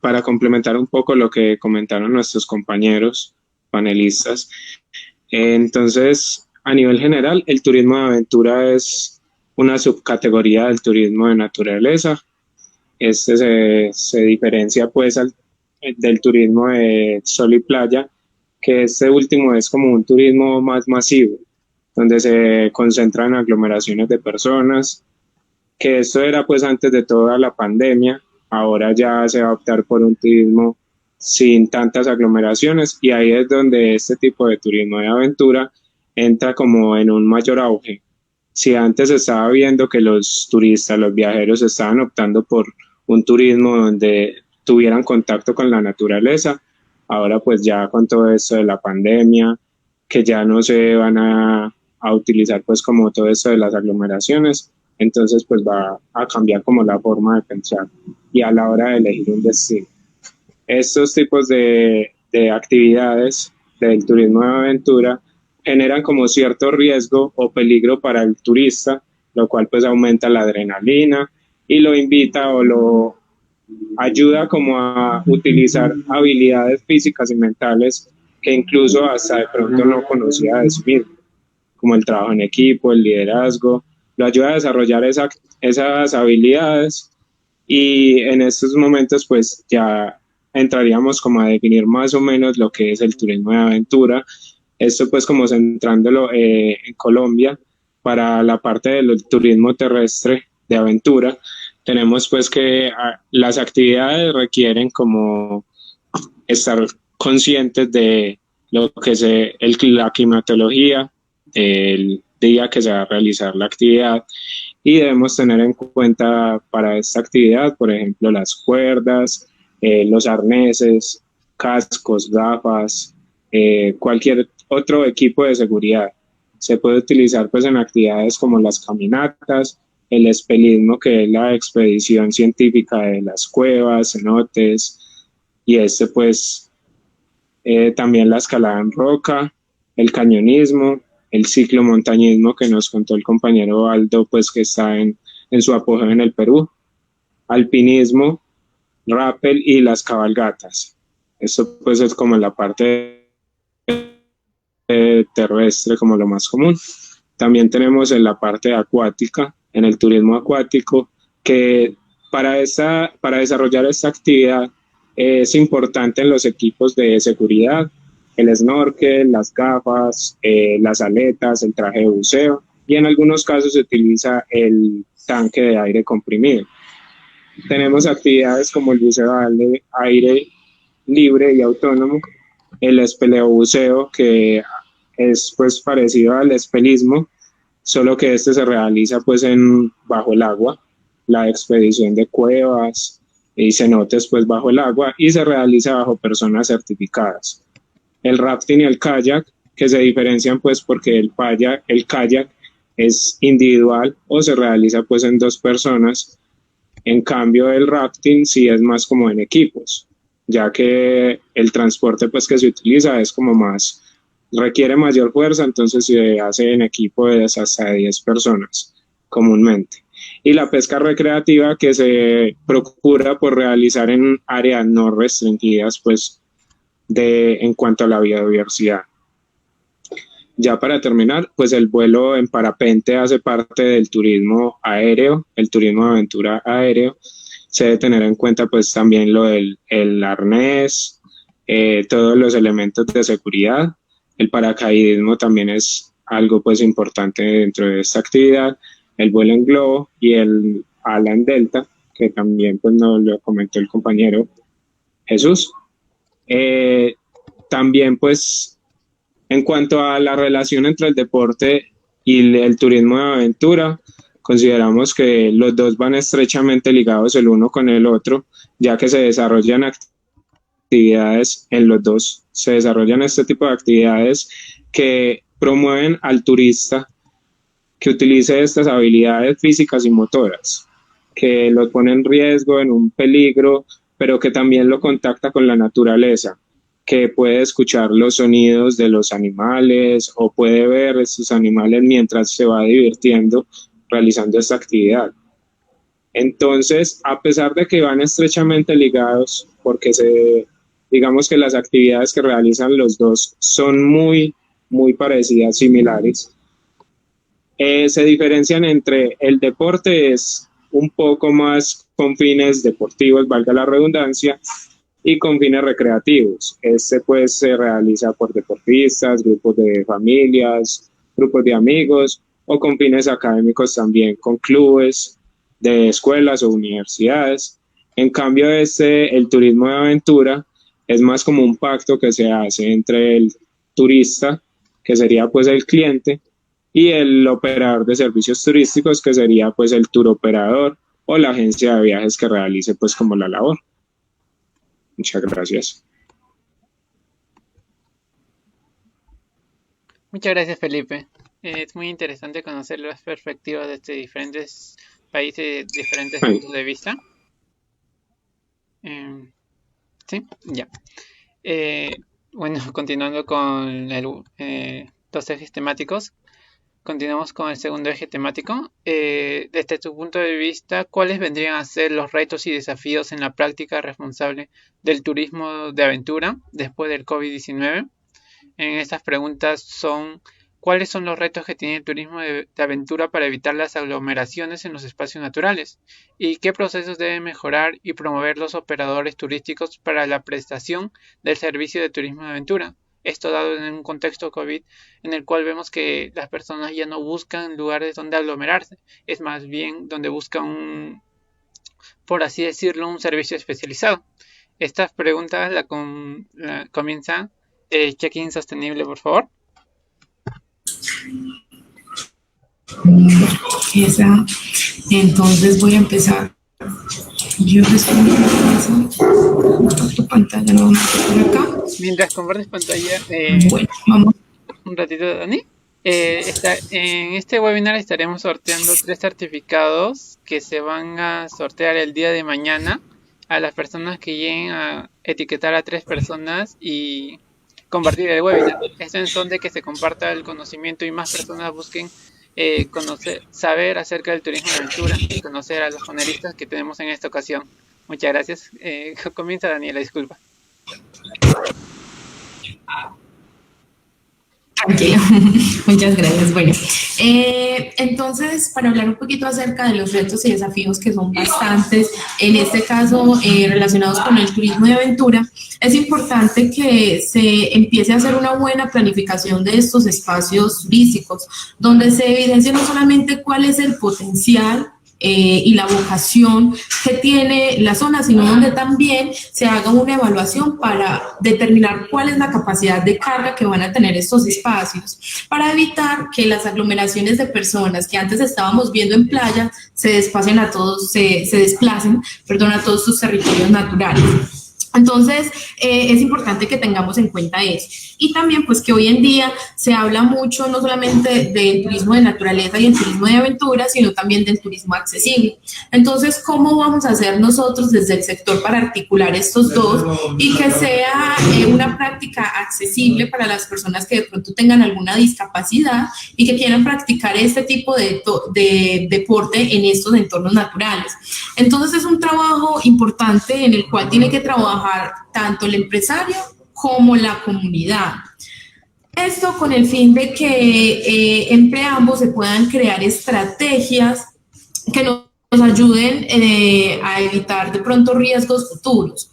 para complementar un poco lo que comentaron nuestros compañeros panelistas, entonces a nivel general el turismo de aventura es una subcategoría del turismo de naturaleza. Se diferencia pues del turismo de sol y playa, que este último es como un turismo más masivo, donde se concentran aglomeraciones de personas, que esto era pues antes de toda la pandemia. Ahora ya se va a optar por un turismo sin tantas aglomeraciones y ahí es donde este tipo de turismo de aventura entra como en un mayor auge. Si antes se estaba viendo que los turistas, los viajeros estaban optando por un turismo donde tuvieran contacto con la naturaleza, ahora pues ya con todo esto de la pandemia, que ya no se van a utilizar pues como todo esto de las aglomeraciones, entonces pues va a cambiar como la forma de pensar y a la hora de elegir un destino. Estos tipos de actividades del turismo de aventura generan como cierto riesgo o peligro para el turista, lo cual pues aumenta la adrenalina y lo invita o lo ayuda como a utilizar habilidades físicas y mentales que incluso hasta de pronto no conocía de sí mismo. como el trabajo en equipo, el liderazgo, lo ayuda a desarrollar esas habilidades y en estos momentos pues ya entraríamos como a definir más o menos lo que es el turismo de aventura. Esto pues como centrándolo en Colombia, para la parte del turismo terrestre de aventura, tenemos pues que las actividades requieren como estar conscientes de lo que es la climatología, el día que se va a realizar la actividad y debemos tener en cuenta para esta actividad, por ejemplo, las cuerdas, los arneses, cascos, gafas, cualquier otro equipo de seguridad. Se puede utilizar pues en actividades como las caminatas, el espelismo, que es la expedición científica de las cuevas, cenotes, y pues también la escalada en roca, el cañonismo, el ciclomontañismo que nos contó el compañero Aldo, pues que está en su apogeo en el Perú, alpinismo, rappel y las cabalgatas. Esto pues es como la parte terrestre, como lo más común. También tenemos en la parte acuática, en el turismo acuático, que para desarrollar esta actividad es importante en los equipos de seguridad, el snorkel, las gafas, las aletas, el traje de buceo y en algunos casos se utiliza el tanque de aire comprimido. Tenemos actividades como el buceo de aire libre y autónomo, el espeleobuceo, que es pues parecido al espelismo, solo que este se realiza pues bajo el agua, la expedición de cuevas y cenotes pues bajo el agua y se realiza bajo personas certificadas. El rafting y el kayak, que se diferencian pues porque el kayak es individual o se realiza pues en 2 personas, en cambio el rafting sí es más como en equipos, ya que el transporte pues que se utiliza es como más, requiere mayor fuerza, entonces se hace en equipo de hasta 10 personas comúnmente. Y la pesca recreativa, que se procura por realizar en áreas no restringidas pues en cuanto a la biodiversidad. Ya para terminar, pues el vuelo en parapente hace parte del turismo aéreo, el turismo de aventura aéreo. Se debe tener en cuenta pues también lo del el arnés, todos los elementos de seguridad. El paracaidismo también es algo pues importante dentro de esta actividad. El vuelo en globo y el ala en delta, que también pues nos lo comentó el compañero Jesús. También pues en cuanto a la relación entre el deporte y el turismo de aventura, consideramos que los dos van estrechamente ligados el uno con el otro, ya que se desarrollan actividades en los dos, se desarrollan este tipo de actividades que promueven al turista que utilice estas habilidades físicas y motoras, que lo pone en riesgo, en un peligro, pero que también lo contacta con la naturaleza, que puede escuchar los sonidos de los animales o puede ver estos animales mientras se va divirtiendo realizando esta actividad. Entonces, a pesar de que van estrechamente ligados, porque digamos que las actividades que realizan los dos son muy, muy parecidas, similares, se diferencian entre el deporte es un poco más con fines deportivos, valga la redundancia, y con fines recreativos. Este pues se realiza por deportistas, grupos de familias, grupos de amigos o con fines académicos también, con clubes de escuelas o universidades. En cambio el turismo de aventura es más como un pacto que se hace entre el turista, que sería pues el cliente, y el operador de servicios turísticos, que sería pues el tour operador o la agencia de viajes que realice pues como la labor. Muchas gracias. Muchas gracias, Felipe. Es muy interesante conocer las perspectivas de diferentes países, diferentes puntos de vista. Sí, ya. Bueno, continuando con los ejes temáticos, continuamos con el segundo eje temático. Desde tu punto de vista, ¿cuáles vendrían a ser los retos y desafíos en la práctica responsable del turismo de aventura después del COVID-19? En estas preguntas son ¿Cuáles son los retos que tiene el turismo de aventura para evitar las aglomeraciones en los espacios naturales? ¿Y qué procesos deben mejorar y promover los operadores turísticos para la prestación del servicio de turismo de aventura? Esto dado en un contexto COVID en el cual vemos que las personas ya no buscan lugares donde aglomerarse, es más bien donde buscan por así decirlo, un servicio especializado. Estas preguntas la comienza Check-in Sostenible, por favor. Entonces voy a empezar. Yo respondo tu pantalla nuevamente por acá. Mientras compartes pantalla, bueno, vamos. Un ratito, Dani. En este webinar estaremos sorteando 3 certificados que se van a sortear el día de mañana a las personas que lleguen a etiquetar a 3 personas y compartir el webinar. Esto en son de que se comparta el conocimiento y más personas busquen saber acerca del turismo de aventura y conocer a los panelistas que tenemos en esta ocasión. Muchas gracias. Comienza Daniela, disculpa. Tranquilo, muchas gracias. Bueno, entonces, para hablar un poquito acerca de los retos y desafíos que son bastantes, en este caso relacionados con el turismo de aventura, es importante que se empiece a hacer una buena planificación de estos espacios turísticos, donde se evidencie no solamente cuál es el potencial y la vocación que tiene la zona, sino donde también se haga una evaluación para determinar cuál es la capacidad de carga que van a tener estos espacios, para evitar que las aglomeraciones de personas que antes estábamos viendo en playa se desplacen a todos sus territorios naturales. Entonces, es importante que tengamos en cuenta eso. Y también, pues, que hoy en día se habla mucho no solamente del turismo de naturaleza y el turismo de aventura, sino también del turismo accesible. Entonces, ¿cómo vamos a hacer nosotros desde el sector para articular estos dos y que sea una práctica accesible para las personas que de pronto tengan alguna discapacidad y que quieran practicar este tipo de deporte en estos entornos naturales? Entonces, es un trabajo importante en el cual tiene que trabajar tanto el empresario como la comunidad. Esto con el fin de que entre ambos se puedan crear estrategias que nos ayuden a evitar de pronto riesgos futuros.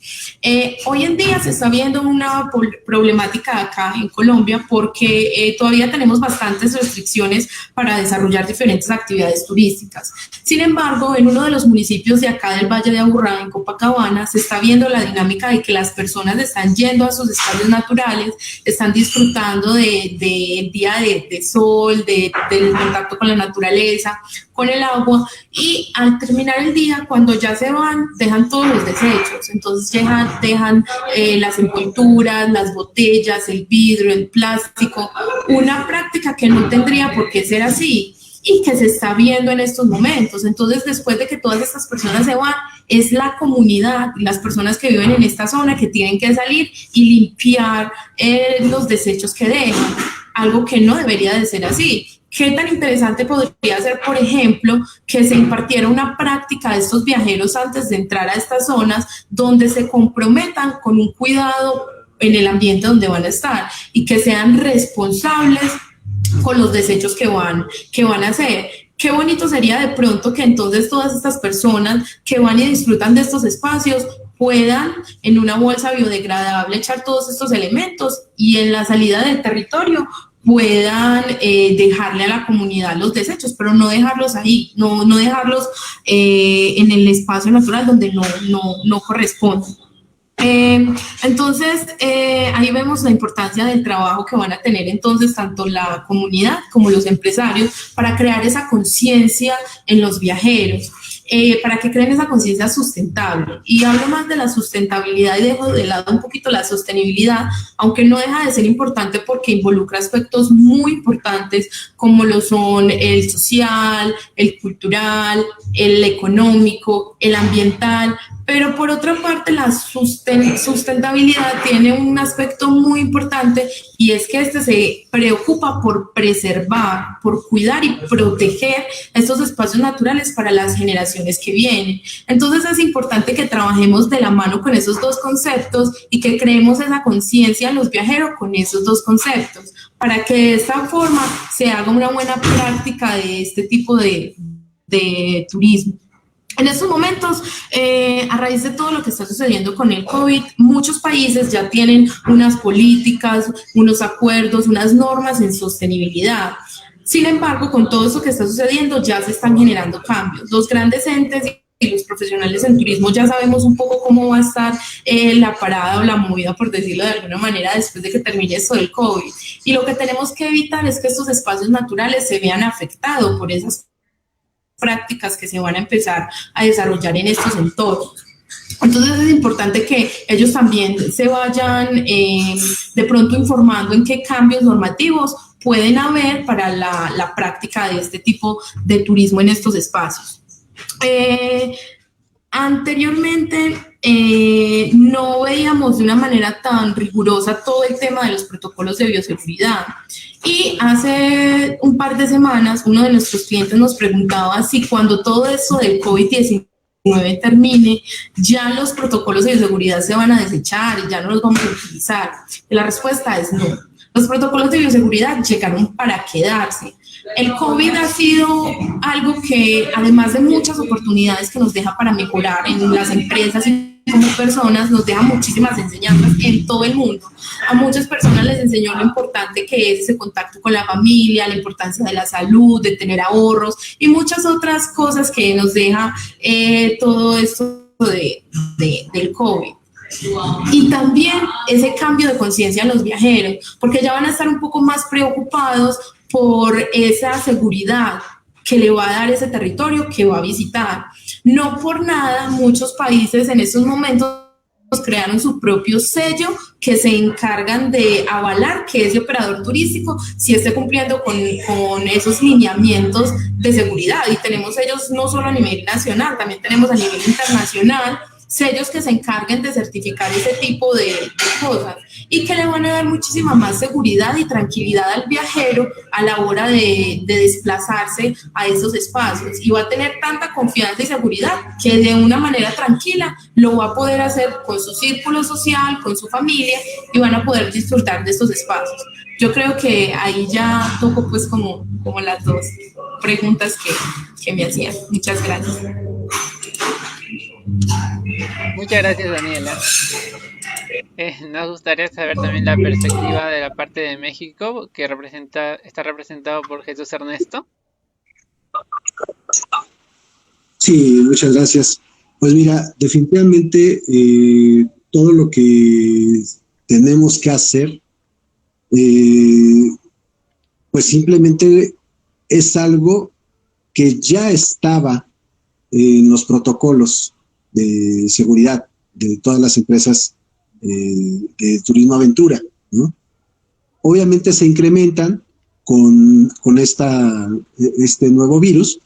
Hoy en día se está viendo una problemática acá en Colombia porque todavía tenemos bastantes restricciones para desarrollar diferentes actividades turísticas. Sin embargo, en uno de los municipios de acá del Valle de Aburrá, en Copacabana, se está viendo la dinámica de que las personas están yendo a sus espacios naturales, están disfrutando del día de sol, del contacto con la naturaleza, con el agua, y al terminar el día, cuando ya se van, dejan todos los desechos. Entonces dejan las envolturas, las botellas, el vidrio, el plástico, una práctica que no tendría por qué ser así y que se está viendo en estos momentos. Entonces, después de que todas estas personas se van, es la comunidad, las personas que viven en esta zona que tienen que salir y limpiar los desechos que dejan, algo que no debería de ser así. ¿Qué tan interesante podría ser, por ejemplo, que se impartiera una práctica de estos viajeros antes de entrar a estas zonas donde se comprometan con un cuidado en el ambiente donde van a estar y que sean responsables con los desechos que van a hacer? Qué bonito sería de pronto que entonces todas estas personas que van y disfrutan de estos espacios puedan en una bolsa biodegradable echar todos estos elementos y en la salida del territorio puedan dejarle a la comunidad los desechos, pero no dejarlos ahí, no dejarlos en el espacio natural donde no corresponde. Entonces, ahí vemos la importancia del trabajo que van a tener entonces tanto la comunidad como los empresarios para crear esa conciencia en los viajeros. Para que creen esa conciencia sustentable. Y hablo más de la sustentabilidad y dejo de lado un poquito la sostenibilidad, aunque no deja de ser importante porque involucra aspectos muy importantes como lo son el social, el cultural, el económico, el ambiental. Pero por otra parte, la sustentabilidad tiene un aspecto muy importante y es que se preocupa por preservar, por cuidar y proteger estos espacios naturales para las generaciones generaciones que vienen. Entonces es importante que trabajemos de la mano con esos dos conceptos y que creemos esa conciencia en los viajeros con esos dos conceptos, para que de esta forma se haga una buena práctica de este tipo de turismo. En estos momentos, a raíz de todo lo que está sucediendo con el COVID, muchos países ya tienen unas políticas, unos acuerdos, unas normas en sostenibilidad. Sin embargo, con todo eso que está sucediendo, ya se están generando cambios. Los grandes entes y los profesionales en turismo ya sabemos un poco cómo va a estar la parada o la movida, por decirlo de alguna manera, después de que termine esto del COVID. Y lo que tenemos que evitar es que estos espacios naturales se vean afectados por esas prácticas que se van a empezar a desarrollar en estos entornos. Entonces es importante que ellos también se vayan de pronto informando en qué cambios normativos pueden haber para la práctica de este tipo de turismo en estos espacios. Anteriormente no veíamos de una manera tan rigurosa todo el tema de los protocolos de bioseguridad, y hace un par de semanas uno de nuestros clientes nos preguntaba si cuando todo esto del COVID-19 termine, ya los protocolos de bioseguridad se van a desechar y ya no los vamos a utilizar. Y la respuesta es no. Los protocolos de bioseguridad llegaron para quedarse. El COVID ha sido algo que, además de muchas oportunidades que nos deja para mejorar en las empresas y como personas, nos deja muchísimas enseñanzas en todo el mundo. A muchas personas les enseñó lo importante que es ese contacto con la familia, la importancia de la salud, de tener ahorros y muchas otras cosas que nos deja todo esto del COVID. Y también ese cambio de conciencia en los viajeros, porque ya van a estar un poco más preocupados por esa seguridad que le va a dar ese territorio que va a visitar. No por nada, muchos países en estos momentos crearon su propio sello que se encargan de avalar que ese operador turístico sí esté cumpliendo con esos lineamientos de seguridad. Y tenemos sellos no solo a nivel nacional, también tenemos a nivel internacional sellos que se encarguen de certificar ese tipo de cosas y que le van a dar muchísima más seguridad y tranquilidad al viajero a la hora de desplazarse a esos espacios, y va a tener tanta confianza y seguridad que de una manera tranquila lo va a poder hacer con su círculo social, con su familia, y van a poder disfrutar de estos espacios. Yo creo que ahí ya toco pues como las dos preguntas que me hacían. Muchas gracias. Muchas gracias, Daniela. Nos gustaría saber también la perspectiva de la parte de México, que está representado por Jesús Ernesto. Sí, muchas gracias. Pues mira, definitivamente todo lo que tenemos que hacer, pues simplemente es algo que ya estaba en los protocolos de seguridad de todas las empresas de turismo aventura, ¿no? Obviamente se incrementan con este nuevo virus,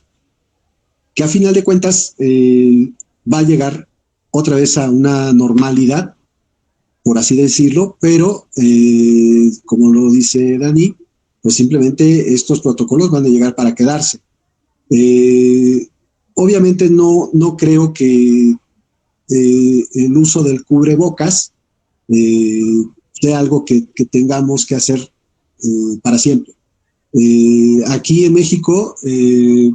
que a final de cuentas va a llegar otra vez a una normalidad, por así decirlo, pero como lo dice Dani, pues simplemente estos protocolos van a llegar para quedarse. Obviamente no creo que el uso del cubrebocas sea algo que tengamos que hacer para siempre. Aquí en México,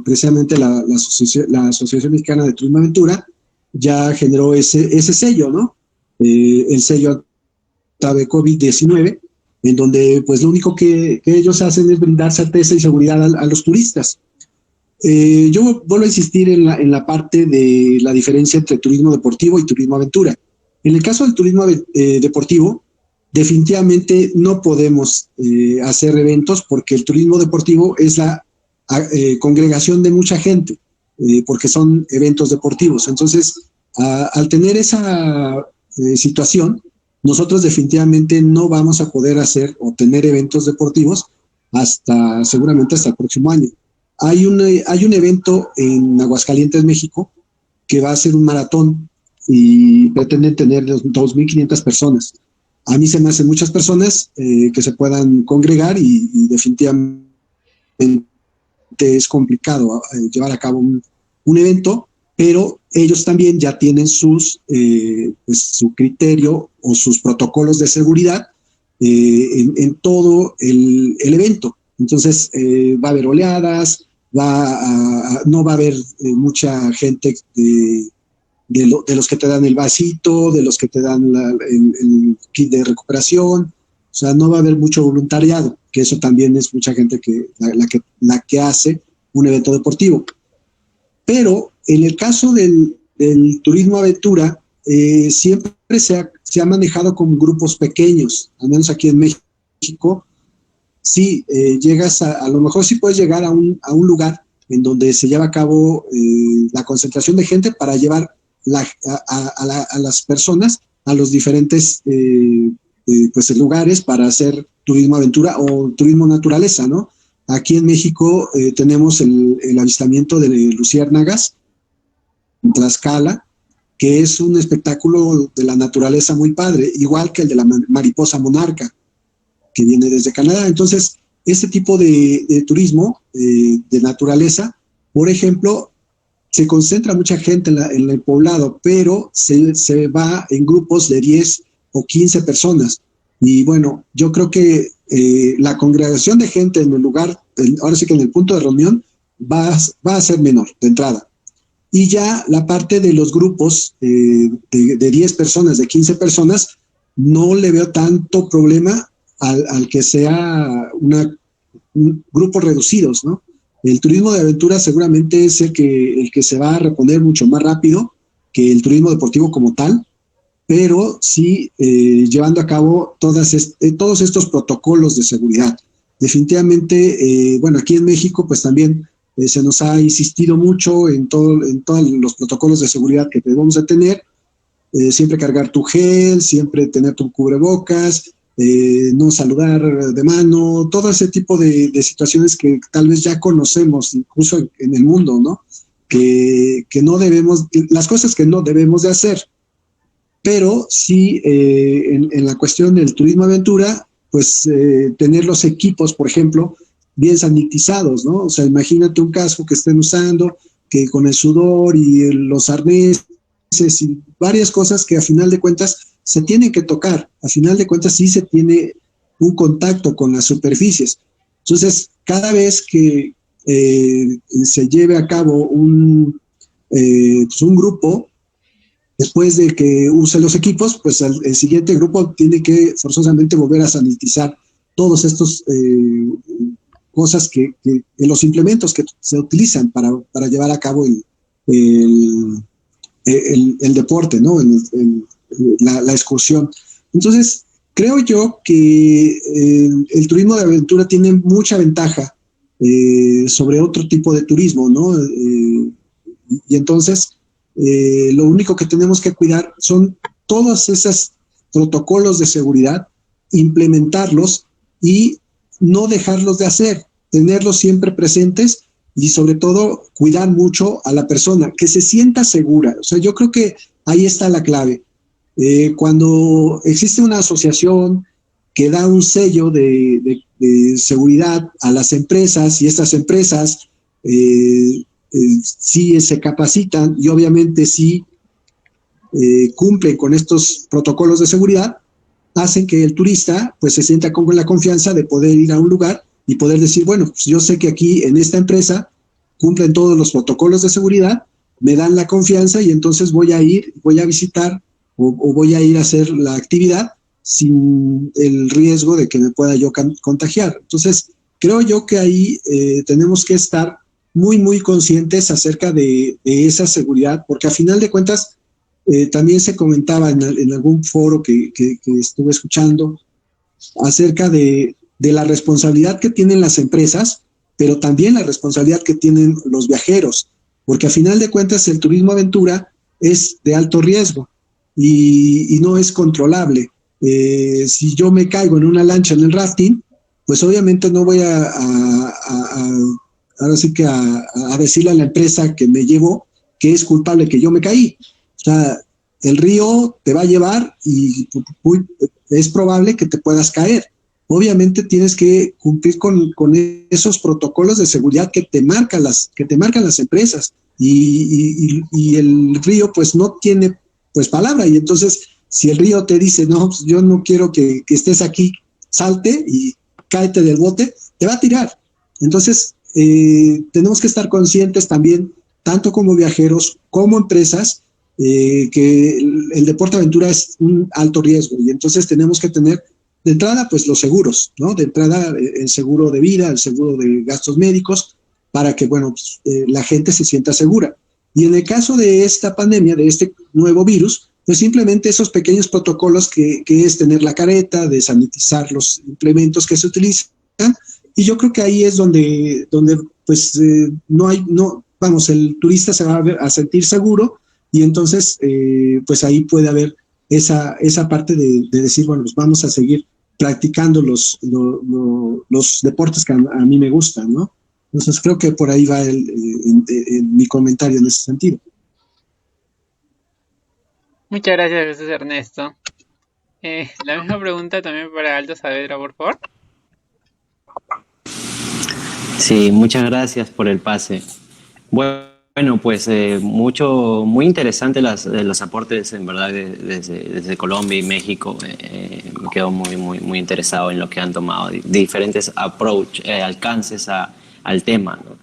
precisamente la Asociación Mexicana de Turismo Aventura ya generó ese sello, ¿no? El sello de COVID-19, en donde pues lo único que ellos hacen es brindar certeza y seguridad a los turistas. Yo vuelvo a insistir en la parte de la diferencia entre turismo deportivo y turismo aventura. En el caso del turismo deportivo, definitivamente no podemos hacer eventos, porque el turismo deportivo es la congregación de mucha gente, porque son eventos deportivos. Entonces, al tener esa situación, nosotros definitivamente no vamos a poder hacer o tener eventos deportivos seguramente hasta el próximo año. Hay un evento en Aguascalientes, México, que va a ser un maratón y pretenden tener 2.500 personas. A mí se me hacen muchas personas que se puedan congregar y definitivamente es complicado llevar a cabo un evento pero ellos también ya tienen pues, su criterio o sus protocolos de seguridad en todo el evento. Entonces, va a haber oleadas, no va a haber mucha gente de los que te dan el vasito, de los que te dan el kit de recuperación. O sea, no va a haber mucho voluntariado, que eso también es mucha gente la que hace un evento deportivo. Pero en el caso del turismo aventura, siempre se ha manejado con grupos pequeños, al menos aquí en México. Sí, llegas a lo mejor sí puedes llegar a un lugar en donde se lleva a cabo la concentración de gente para llevar a las personas a los diferentes pues, lugares para hacer turismo aventura o turismo naturaleza, ¿no? Aquí en México tenemos el avistamiento de luciérnagas en Tlaxcala, que es un espectáculo de la naturaleza muy padre, igual que el de la mariposa monarca, que viene desde Canadá. Entonces, este tipo de turismo de naturaleza, por ejemplo, se concentra mucha gente en el poblado, pero se va en grupos de 10 o 15 personas. Y bueno, yo creo que la congregación de gente en el lugar, ahora sí que en el punto de reunión, va a ser menor de entrada. Y ya la parte de los grupos de 10 personas, de 15 personas, no le veo tanto problema al que sea grupos reducidos, ¿no? El turismo de aventura seguramente es el que se va a reponer mucho más rápido que el turismo deportivo como tal, pero sí llevando a cabo todos estos protocolos de seguridad. Definitivamente, bueno, aquí en México pues también se nos ha insistido mucho en todos los protocolos de seguridad que debemos de tener, siempre cargar tu gel, siempre tener tu cubrebocas, no saludar de mano, todo ese tipo de situaciones que tal vez ya conocemos incluso en el mundo, ¿no? Que no debemos, las cosas que no debemos de hacer. Pero sí, en la cuestión del turismo aventura, pues tener los equipos, por ejemplo, bien sanitizados, ¿no? O sea, imagínate un casco que estén usando, que con el sudor y los arneses y varias cosas que a final de cuentas se tienen que tocar. A final de cuentas sí se tiene un contacto con las superficies. Entonces, cada vez que se lleve a cabo pues un grupo, después de que use los equipos, pues el siguiente grupo tiene que forzosamente volver a sanitizar todos estos cosas los implementos que se utilizan para llevar a cabo el deporte, ¿no? La excursión. Entonces, creo yo que el turismo de aventura tiene mucha ventaja sobre otro tipo de turismo, ¿no? Y entonces, lo único que tenemos que cuidar son todos esos protocolos de seguridad, implementarlos y no dejarlos de hacer, tenerlos siempre presentes y sobre todo cuidar mucho a la persona, que se sienta segura. O sea, yo creo que ahí está la clave. Cuando existe una asociación que da un sello de seguridad a las empresas y estas empresas sí se capacitan y obviamente sí cumplen con estos protocolos de seguridad, hacen que el turista pues se sienta con la confianza de poder ir a un lugar y poder decir, bueno, pues yo sé que aquí en esta empresa cumplen todos los protocolos de seguridad, me dan la confianza y entonces voy a visitar o voy a ir a hacer la actividad sin el riesgo de que me pueda yo contagiar. Entonces, creo yo que ahí tenemos que estar muy, muy conscientes acerca de esa seguridad, porque a final de cuentas también se comentaba en algún foro que estuve escuchando acerca de la responsabilidad que tienen las empresas, pero también la responsabilidad que tienen los viajeros, porque a final de cuentas el turismo aventura es de alto riesgo y no es controlable. Si yo me caigo en una lancha en el rafting, pues obviamente no voy ahora sí que a decirle a la empresa que me llevó que es culpable que yo me caí. O sea, el río te va a llevar y es probable que te puedas caer. Obviamente tienes que cumplir con esos protocolos de seguridad que te marcan las empresas. y el río pues no tiene pues palabra, y entonces si el río te dice, no, pues, yo no quiero que estés aquí, salte y cáete del bote, te va a tirar. Entonces, tenemos que estar conscientes también, tanto como viajeros como empresas, que el deporte aventura es un alto riesgo, y entonces tenemos que tener de entrada pues los seguros, ¿no? De entrada el seguro de vida, el seguro de gastos médicos, para que, bueno, pues, la gente se sienta segura. Y en el caso de esta pandemia, de este nuevo virus, pues simplemente esos pequeños protocolos que es tener la careta, de sanitizar los implementos que se utilizan, y yo creo que ahí es donde pues vamos, el turista se va a sentir seguro, y entonces pues ahí puede haber esa parte de decir, bueno, pues vamos a seguir practicando los deportes que a mí me gustan, ¿no? Entonces creo que por ahí va mi comentario en ese sentido. Muchas gracias, Jesús Ernesto. La misma pregunta también para Aldo Saavedra, por favor. Sí, muchas gracias por el pase. Bueno, pues muy interesante los aportes, en verdad, desde Colombia y México. Me quedo muy interesado en lo que han tomado, diferentes alcances al tema, ¿no?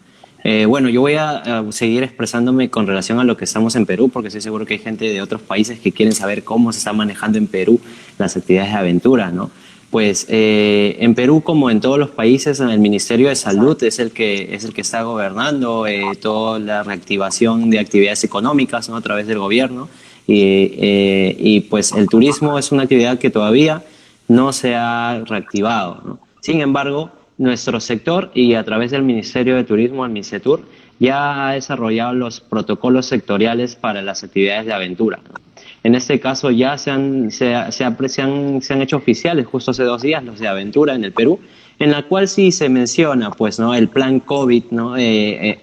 Bueno, yo voy a seguir expresándome con relación a lo que estamos en Perú, porque estoy seguro que hay gente de otros países que quieren saber cómo se está manejando en Perú las actividades de aventura, ¿no? Pues en Perú, como en todos los países, el Ministerio de Salud es el que está gobernando toda la reactivación de actividades económicas, ¿no? A través del gobierno, y pues el turismo es una actividad que todavía no se ha reactivado, ¿no? Sin embargo, nuestro sector, y a través del Ministerio de Turismo, el MINCETUR, ya ha desarrollado los protocolos sectoriales para las actividades de aventura, ¿no? En este caso ya se han hecho oficiales justo hace 2 días los de aventura en el Perú, en la cual sí se menciona, pues, ¿no?, el plan COVID, ¿no?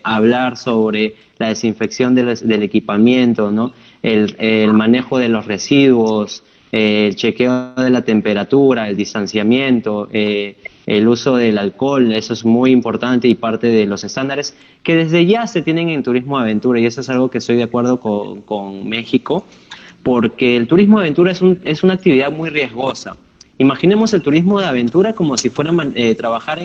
Hablar sobre la desinfección del equipamiento, ¿no? El manejo de los residuos, el chequeo de la temperatura, el distanciamiento, el uso del alcohol. Eso es muy importante y parte de los estándares que desde ya se tienen en turismo de aventura, y eso es algo que estoy de acuerdo con México, porque el turismo de aventura es una actividad muy riesgosa. Imaginemos el turismo de aventura como si fuera trabajar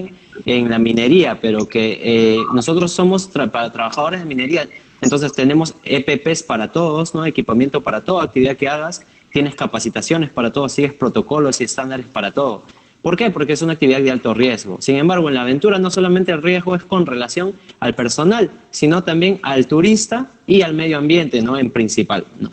en la minería, pero que nosotros somos trabajadores de minería, entonces tenemos EPPs para todos, ¿no? Equipamiento para toda actividad que hagas, tienes capacitaciones para todo, sigues protocolos y estándares para todo. ¿Por qué? Porque es una actividad de alto riesgo. Sin embargo, en la aventura no solamente el riesgo es con relación al personal, sino también al turista y al medio ambiente, ¿no? En principal, ¿no?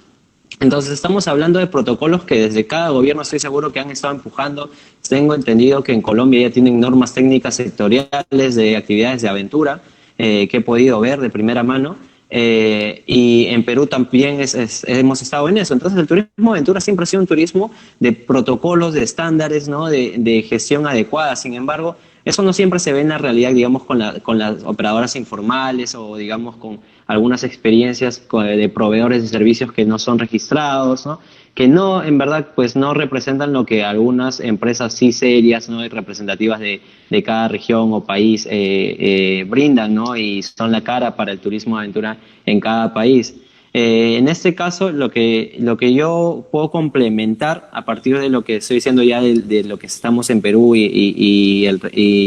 Entonces estamos hablando de protocolos que desde cada gobierno estoy seguro que han estado empujando. Tengo entendido que en Colombia ya tienen normas técnicas sectoriales de actividades de aventura, que he podido ver de primera mano, y en Perú también hemos estado en eso. Entonces el turismo de aventura siempre ha sido un turismo de protocolos, de estándares, ¿no? de gestión adecuada. Sin embargo, eso no siempre se ve en la realidad, digamos, con las operadoras informales, o digamos con algunas experiencias de proveedores de servicios que no son registrados, ¿no? Que no, en verdad, pues no representan lo que algunas empresas sí serias, ¿no?, y representativas de cada región o país brindan, ¿no? Y son la cara para el turismo de aventura en cada país. En este caso, lo que yo puedo complementar a partir de lo que estoy diciendo ya de lo que estamos en Perú y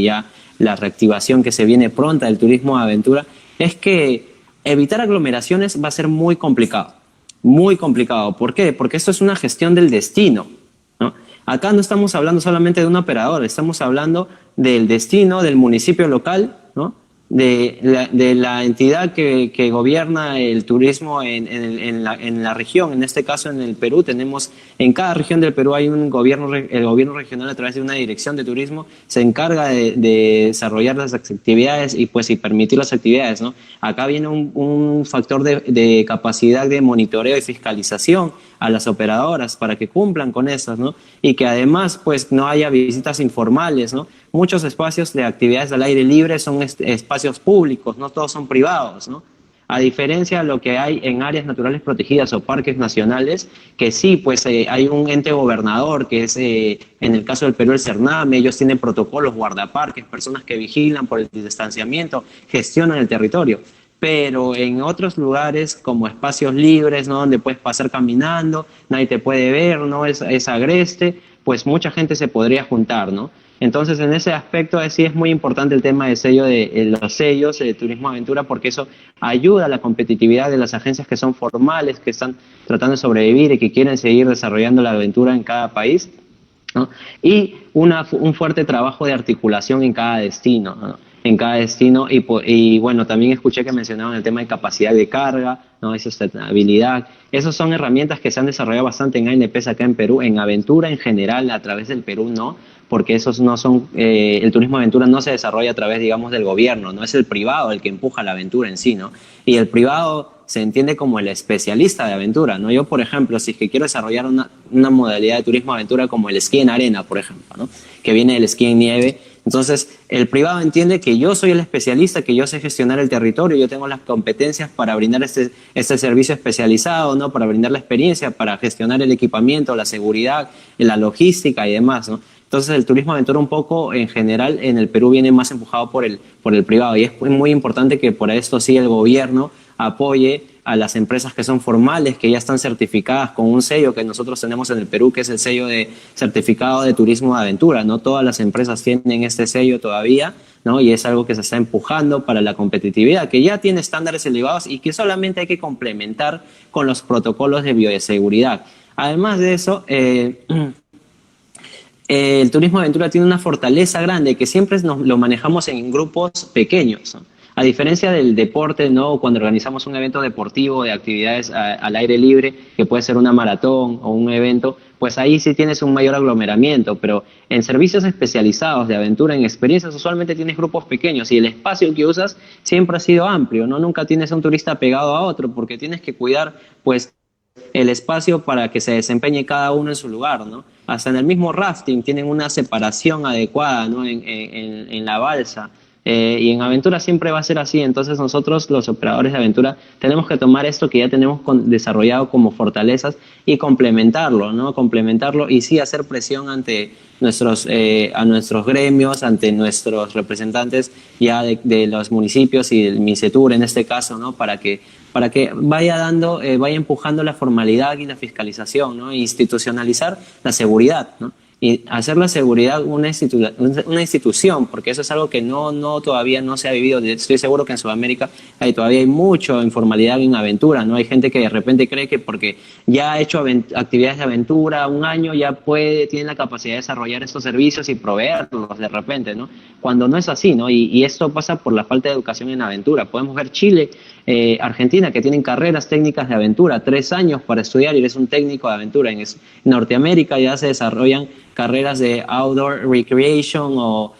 ya la reactivación que se viene pronta del turismo de aventura, es que evitar aglomeraciones va a ser muy complicado. Muy complicado. ¿Por qué? Porque esto es una gestión del destino, ¿no? Acá no estamos hablando solamente de un operador, estamos hablando del destino, del municipio local, ¿no? De la entidad que gobierna el turismo en la región. En este caso, en el Perú, tenemos, en cada región del Perú hay el gobierno regional, a través de una dirección de turismo, se encarga de desarrollar las actividades y permitir las actividades, ¿no? Acá viene un factor de capacidad de monitoreo y fiscalización a las operadoras para que cumplan con esas, ¿no? Y que además, pues, no haya visitas informales, ¿no? Muchos espacios de actividades al aire libre son espacios públicos, no todos son privados, ¿no? A diferencia de lo que hay en áreas naturales protegidas o parques nacionales, que sí, pues hay un ente gobernador, que es, en el caso del Perú, el CERNAME. Ellos tienen protocolos, guardaparques, personas que vigilan por el distanciamiento, gestionan el territorio. pero en otros lugares como espacios libres, ¿no? Donde puedes pasar caminando, nadie te puede ver, ¿no? Es agreste, pues mucha gente se podría juntar, ¿no? Entonces, en ese aspecto sí es muy importante el tema del sello de los sellos de turismo aventura, porque eso ayuda a la competitividad de las agencias que son formales, que están tratando de sobrevivir y que quieren seguir desarrollando la aventura en cada país, ¿no? Y un fuerte trabajo de articulación en cada destino, ¿no? En cada destino y bueno, también escuché que mencionaban el tema de capacidad de carga, ¿no? Y sustentabilidad. Esas son herramientas que se han desarrollado bastante en ANPs acá en Perú, en aventura en general, a través del Perú no, porque esos no son, el turismo de aventura no se desarrolla a través, digamos, del gobierno, no es el privado el que empuja la aventura en sí, ¿no? Y el privado se entiende como el especialista de aventura, ¿no? Yo, por ejemplo, si es que quiero desarrollar una modalidad de turismo de aventura como el esquí en arena, por ejemplo, ¿no? Que viene del esquí en nieve, entonces el privado entiende que yo soy el especialista, que yo sé gestionar el territorio, yo tengo las competencias para brindar este servicio especializado, ¿no? Para brindar la experiencia, para gestionar el equipamiento, la seguridad, la logística y demás, ¿no? Entonces el turismo de aventura un poco en general en el Perú viene más empujado por el privado y es muy importante que por esto sí el gobierno apoye a las empresas que son formales, que ya están certificadas con un sello que nosotros tenemos en el Perú, que es el sello de certificado de turismo de aventura. No todas las empresas tienen este sello todavía, ¿no? Y es algo que se está empujando para la competitividad, que ya tiene estándares elevados y que solamente hay que complementar con los protocolos de bioseguridad. Además de eso, el turismo de aventura tiene una fortaleza grande que siempre lo manejamos en grupos pequeños, ¿no? A diferencia del deporte, ¿no? Cuando organizamos un evento deportivo de actividades al aire libre, que puede ser una maratón o un evento, pues ahí sí tienes un mayor aglomeramiento, pero en servicios especializados de aventura, en experiencias, usualmente tienes grupos pequeños y el espacio que usas siempre ha sido amplio, ¿no? Nunca tienes a un turista pegado a otro porque tienes que cuidar, pues, el espacio para que se desempeñe cada uno en su lugar, ¿no? Hasta en el mismo rafting tienen una separación adecuada, ¿no? En la balsa. Y en aventura siempre va a ser así, entonces nosotros los operadores de aventura tenemos que tomar esto que ya tenemos desarrollado como fortalezas y complementarlo, ¿no? Complementarlo y sí hacer presión ante a nuestros gremios, ante nuestros representantes ya de los municipios y del MINCETUR en este caso, ¿no? Para que vaya vaya empujando la formalidad y la fiscalización, ¿no? E institucionalizar la seguridad, ¿no? Y hacer la seguridad una institución, porque eso es algo que todavía no se ha vivido. Estoy seguro que en Sudamérica todavía hay mucha informalidad en aventura, ¿no? Hay gente que de repente cree que porque ya ha hecho actividades de aventura un año ya tiene la capacidad de desarrollar estos servicios y proveerlos de repente, ¿no? Cuando no es así, ¿no? Y esto pasa por la falta de educación en aventura. Podemos ver Chile, Argentina, que tienen carreras técnicas de aventura, 3 años para estudiar y eres un técnico de aventura. En Norteamérica ya se desarrollan carreras de outdoor recreation o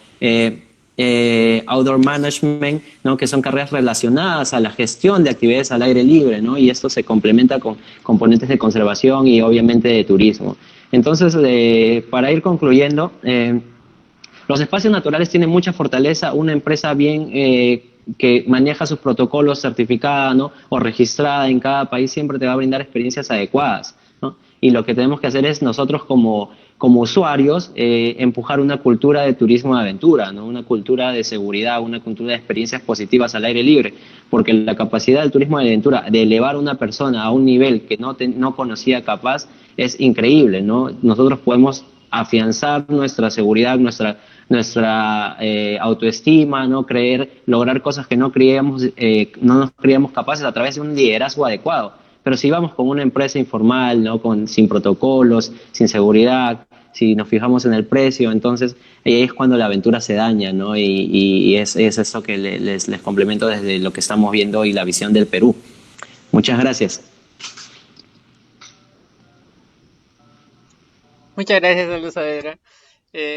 outdoor management, ¿no? Que son carreras relacionadas a la gestión de actividades al aire libre, ¿no? Y esto se complementa con componentes de conservación y obviamente de turismo. Entonces, para ir concluyendo, los espacios naturales tienen mucha fortaleza. Una empresa bien que maneja sus protocolos certificada, ¿no? O registrada en cada país siempre te va a brindar experiencias adecuadas, ¿no? Y lo que tenemos que hacer es nosotros como usuarios empujar una cultura de turismo de aventura, ¿no? Una cultura de seguridad, una cultura de experiencias positivas al aire libre, porque la capacidad del turismo de aventura de elevar a una persona a un nivel que no conocía capaz es increíble, ¿no? Nosotros podemos afianzar nuestra seguridad, nuestra autoestima, ¿no? Lograr cosas que no nos creíamos capaces a través de un liderazgo adecuado. Pero si vamos con una empresa informal, ¿no? Sin protocolos, sin seguridad, si nos fijamos en el precio, entonces ahí es cuando la aventura se daña, ¿no? Y es eso que les complemento desde lo que estamos viendo y la visión del Perú. Muchas gracias. Muchas gracias, Luz Saavedra.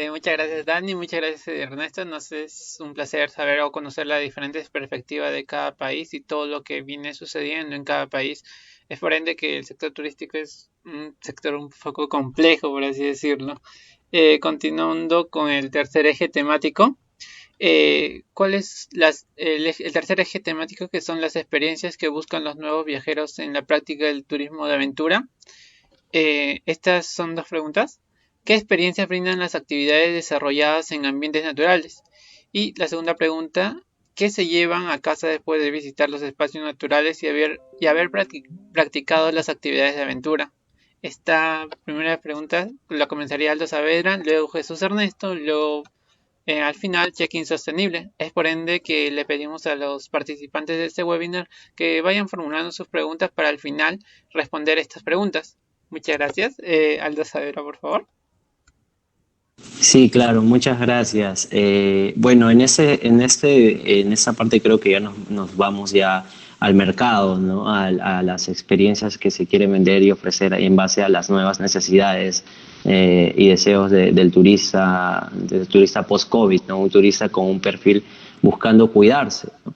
Muchas gracias, Dani. Muchas gracias, Ernesto. Es un placer saber o conocer las diferentes perspectivas de cada país y todo lo que viene sucediendo en cada país. Es por ende que el sector turístico es un sector un poco complejo, por así decirlo. Continuando con el tercer eje temático. ¿Cuál es el tercer eje temático, que son las experiencias que buscan los nuevos viajeros en la práctica del turismo de aventura? Estas son 2 preguntas. ¿Qué experiencias brindan las actividades desarrolladas en ambientes naturales? Y la segunda pregunta, ¿Qué se llevan a casa después de visitar los espacios naturales y haber practicado las actividades de aventura? Esta primera pregunta la comenzaría Aldo Saavedra, luego Jesús Ernesto, luego al final Check-in Sostenible. Es por ende que le pedimos a los participantes de este webinar que vayan formulando sus preguntas para al final responder estas preguntas. Muchas gracias. Aldo Saavedra, por favor. Sí, claro, muchas gracias. Bueno, en esa parte creo que ya nos vamos ya al mercado, ¿no? A las experiencias que se quieren vender y ofrecer en base a las nuevas necesidades y deseos del turista post-COVID, ¿no? Un turista con un perfil buscando cuidarse, ¿no?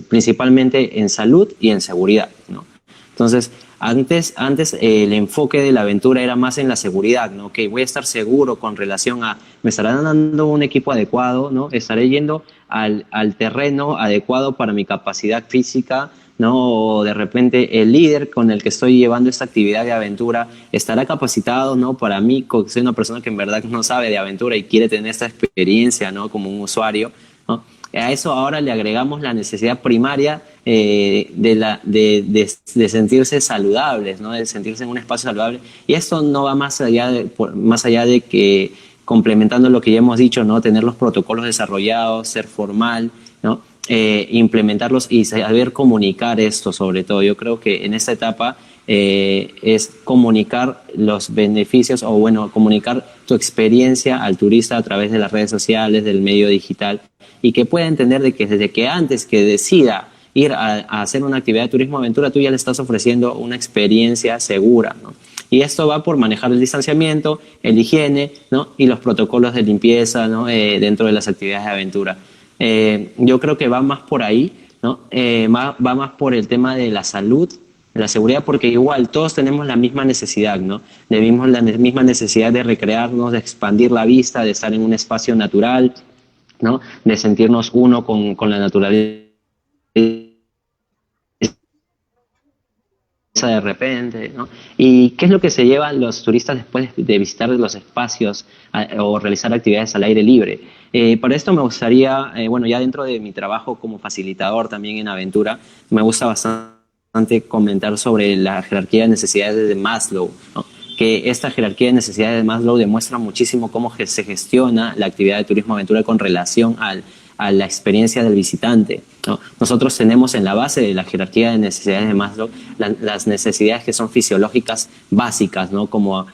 Principalmente en salud y en seguridad, ¿no? Entonces, antes el enfoque de la aventura era más en la seguridad, ¿no? Que voy a estar seguro con relación a, me estarán dando un equipo adecuado, ¿no? Estaré yendo al terreno adecuado para mi capacidad física, ¿no? O de repente el líder con el que estoy llevando esta actividad de aventura estará capacitado, ¿no? Para mí, soy una persona que en verdad no sabe de aventura y quiere tener esta experiencia, ¿no? Como un usuario, ¿no? A eso ahora le agregamos la necesidad primaria de sentirse saludables, ¿no? De sentirse en un espacio saludable. Y esto no va más allá de que, complementando lo que ya hemos dicho, ¿no? Tener los protocolos desarrollados, ser formal, ¿no? Implementarlos y saber comunicar esto, sobre todo. Yo creo que en esta etapa es comunicar los beneficios o, bueno, comunicar tu experiencia al turista a través de las redes sociales, del medio digital, y que pueda entender de que desde que antes que decida ir a hacer una actividad de turismo aventura, tú ya le estás ofreciendo una experiencia segura, ¿no? Y esto va por manejar el distanciamiento, el higiene, ¿no? Y los protocolos de limpieza, ¿no? Dentro de las actividades de aventura. Yo creo que va más por ahí, ¿no? Va más por el tema de la salud, de la seguridad, porque igual todos tenemos la misma necesidad, ¿no? Tenemos la misma necesidad de recrearnos, de expandir la vista, de estar en un espacio natural, ¿no? De sentirnos uno con la naturaleza de repente, ¿no? ¿Y qué es lo que se llevan los turistas después de visitar los espacios o realizar actividades al aire libre? Para esto me gustaría, bueno, ya dentro de mi trabajo como facilitador también en aventura, me gusta bastante comentar sobre la jerarquía de necesidades de Maslow, ¿no? Que esta jerarquía de necesidades de Maslow demuestra muchísimo cómo se gestiona la actividad de turismo aventura con relación a la experiencia del visitante, ¿no? Nosotros tenemos en la base de la jerarquía de necesidades de Maslow las necesidades que son fisiológicas básicas, ¿no? Como